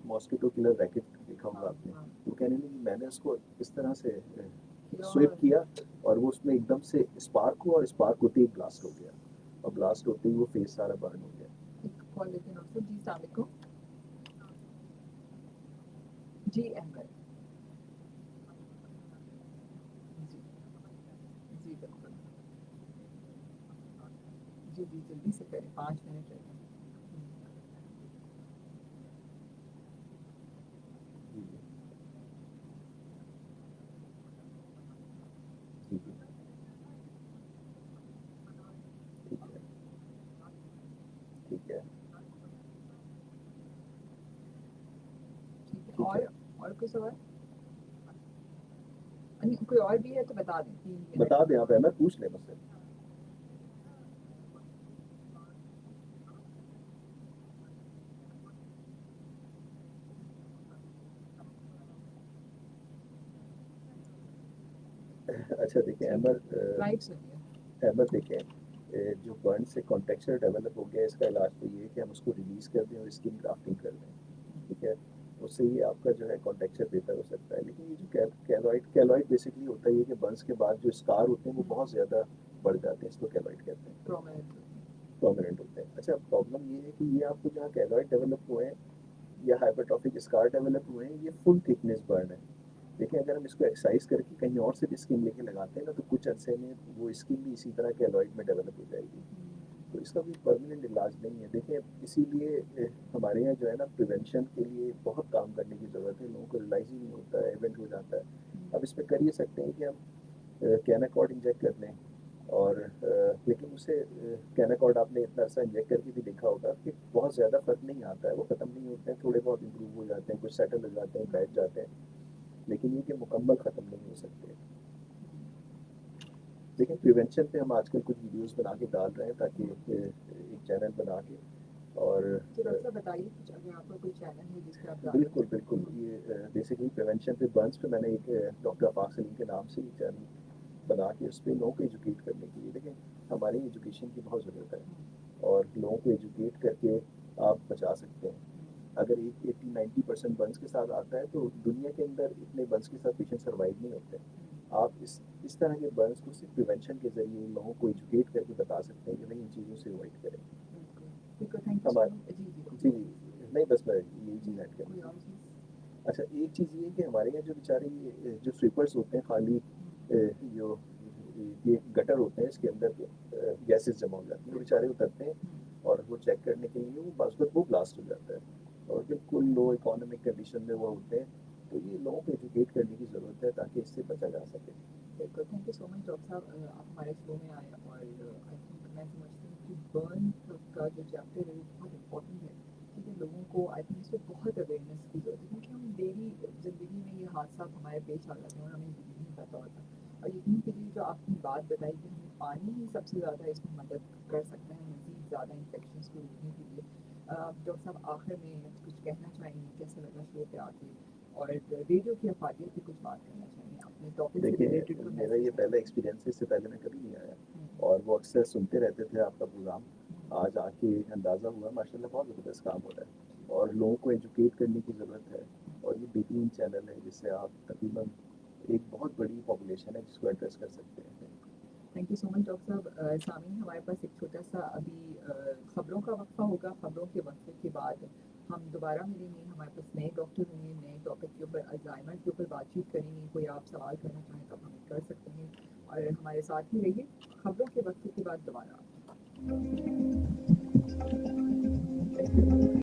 ماسکیٹو کلر ریکٹ دیکھا ہوگا آپ نے. تو کہنے لگی میں نے اس کو اس طرح سے سویپ کیا اور وہ اس میں ایک دم سے اسپارک ہوا اور اسپارک ہوتے ہی بلاسٹ ہو گیا اور بلاسٹ ہوتے ہی وہ فیس سارا برن ہو گیا. جی السلام علیکم. جی احمد جی جی بالکل جی جلدی سے کریں 5 منٹ رہتے ہیں. جی جی ٹھیک ہے ٹھیک ہے ٹھیک ہے. ٹھیک ہے. اور کوئی سوال کوئی اور بھی ہے تو بتا دیں 3 منٹ. بتا دیں آپ احمد پوچھ لیں مجھ سے. اچھا دیکھیں رائٹ سنیے. احمد دیکھیں جو برن سے کانٹیکچر ڈیولپ ہو گیا اس کا علاج تو یہ ہے کہ ہم اس کو ریلیز کر دیں اور اسکن گرافٹنگ کر دیں. ٹھیک ہے اس سے یہ آپ کا جو ہے کانٹیکچر بہتر ہو سکتا ہے. لیکن یہ جو کیلوائڈ بیسکلی ہوتا ہے یہ کہ برنس کے بعد جو اسکار ہوتے ہیں وہ بہت زیادہ بڑھ جاتے ہیں. اس کو کیلوائڈ کہتے ہیں پرومیننٹ ہوتے ہیں. اچھا پرابلم یہ ہے کہ یہ آپ کو جہاں کیلوائڈ ڈیولپ ہوئے ہیں یا ہائپرٹروفک اسکار ڈیولپ ہوئے ہیں یہ فل تھکنیس برن ہے. لیکن اگر ہم اس کو ایکسرسائز کر کے کہیں اور سے بھی اسکن لے کے لگاتے ہیں نا تو کچھ عرصے میں وہ اسکن بھی اسی طرح کیلوائڈ میں ڈیولپ ہو جائے گی. تو اس کا بھی پرماننٹ علاج نہیں ہے. دیکھیں اسی لیے ہمارے یہاں جو ہے نا پریونشن کے لیے بہت کام کرنے کی ضرورت ہے. لوگوں کو ریلائز ہی نہیں ہوتا ہے ایونٹ ہو جاتا ہے. اب اس پہ کر یہ سکتے ہیں کہ ہم کیناکارڈ انجیکٹ کر دیں اور لیکن اسے کیناکارڈ آپ نے اتنا عرصہ انجیکٹ کر کے بھی دیکھا ہوگا کہ بہت زیادہ فرق نہیں آتا ہے. وہ ختم نہیں ہوتے ہیں تھوڑے بہت امپروو ہو جاتے ہیں کچھ سیٹل ہو جاتے ہیں بیٹھ جاتے ہیں لیکن یہ کہ مکمل ختم نہیں ہو سکتے. لیکن پریونشن پہ ہم آج کل کچھ ویڈیوز بنا کے ڈال رہے ہیں تاکہ ایک چینل بنا کے اور تو ڈاکٹر صاحب بتائیے کچھ اگر آپ کا کوئی چینل ہے جس پہ آپ ڈالیں۔ بالکل بالکل، یہ بیسیکلی پریونشن ود برنس پہ میں نے ایک ڈاکٹر آفاق سلیم کے نام سے ایک چینل بنا کے اس پہ لوگوں کو ایجوکیٹ کرنے کے لیے، دیکھیں ہماری ایجوکیشن کی بہت ضرورت ہے اور لوگوں کو ایجوکیٹ کر کے آپ بچا سکتے ہیں۔ اگر ایک 80-90% برنس کے ساتھ آتا ہے تو دنیا کے اندر اتنے برنس کے ساتھ پیشنٹ سروائیو نہیں ہوتے۔ آپ اس طرح کے برنس کو صرف پریونشن کے ذریعے لوگوں کو ایجوکیٹ کر کے بتا سکتے ہیں کہ بھائی ان چیزوں سے اوائڈ کریں۔ بالکل، تھینک یو سو مچ۔ جی جی جی، نہیں بس میں یہی چیز ایڈ کوئی کروں۔ اور چیز؟ اچھا ایک چیز یہ ہے کہ ہمارے یہاں جو بیچارے جو سویپرس ہوتے ہیں، خالی جو یہ گٹر ہوتے ہیں اس کے اندر گیسز جمع ہو جاتی ہیں، وہ بیچارے اترتے ہیں اور وہ چیک کرنے کے لیے وہ بعض وقت وہ بلاسٹ ہو جاتا ہے اور بالکل لو اکانومک کنڈیشن میں وہ ہوتے ہیں، تو یہ لوگوں کو ایجوکیٹ کرنے کی ضرورت ہے تاکہ اس سے بچا جا سکے۔ بالکل، thank you so much doctor صاحب، آپ ہمارے شو میں آئے اور آئی تھنک میں سمجھتی ہوں کہ برن کا جو چیپٹر ہے وہ بہت امپورٹنٹ ہے، کیونکہ لوگوں کو آئی تھنک اس پہ بہت اویئرنیس کی ضرورت ہے، کیونکہ ہم ڈیلی زندگی میں یہ حادثات ہمارے پیش آ جاتے ہیں اور ہمیں یہ نہیں پتہ ہوتا۔ اور یقین کیجیے جو آپ نے بات بتائی کہ ہمیں پانی ہی سب سے زیادہ اس میں مدد کر سکتا ہے مزید زیادہ انفیکشنس کو روکنے کے لیے۔ ڈاکٹر صاحب آخر میں کچھ کہنا چاہیں گے، کیسا لگا شو پہ آ کے، اور ریڈیو کی افادیت پہ کچھ بات کرنا چاہیں گے اپنے ٹاپک سے دیکھیے ریلیٹڈ کوئی میرا یہ میسج؟ پہلا ایکسپیرینس ہے، اس سے پہلے میں کبھی نہیں آیا اور وہ اکثر سنتے رہتے تھے آپ کا پروگرام، آج آ کے اندازہ ہوا ماشاء اللہ بہت زبردست کام ہو رہا ہے اور لوگوں کو ایجوکیٹ کرنے کی ضرورت ہے، اور یہ بہترین چینل ہے جس سے آپ تقریباً ایک بہت بڑی پاپولیشن ہے جس کو ایڈریس کر سکتے ہیں۔ Thank you so much doctor صاحب۔ سامعین ہمارے پاس ایک چھوٹا سا ابھی خبروں کا وقفہ ہوگا، خبروں کے وقفے کے بعد ہم دوبارہ ملیں گے، ہمارے پاس نئے ڈاکٹر ہوں گے، نئے ٹاپک کے اوپر الزائمر کے اوپر بات چیت کریں گے، کوئی آپ سوال کرنا چاہیں تو آپ ہمیں کر سکتے ہیں، اور ہمارے ساتھ ہی رہیے، خبروں کے وقفے کے بعد دوبارہ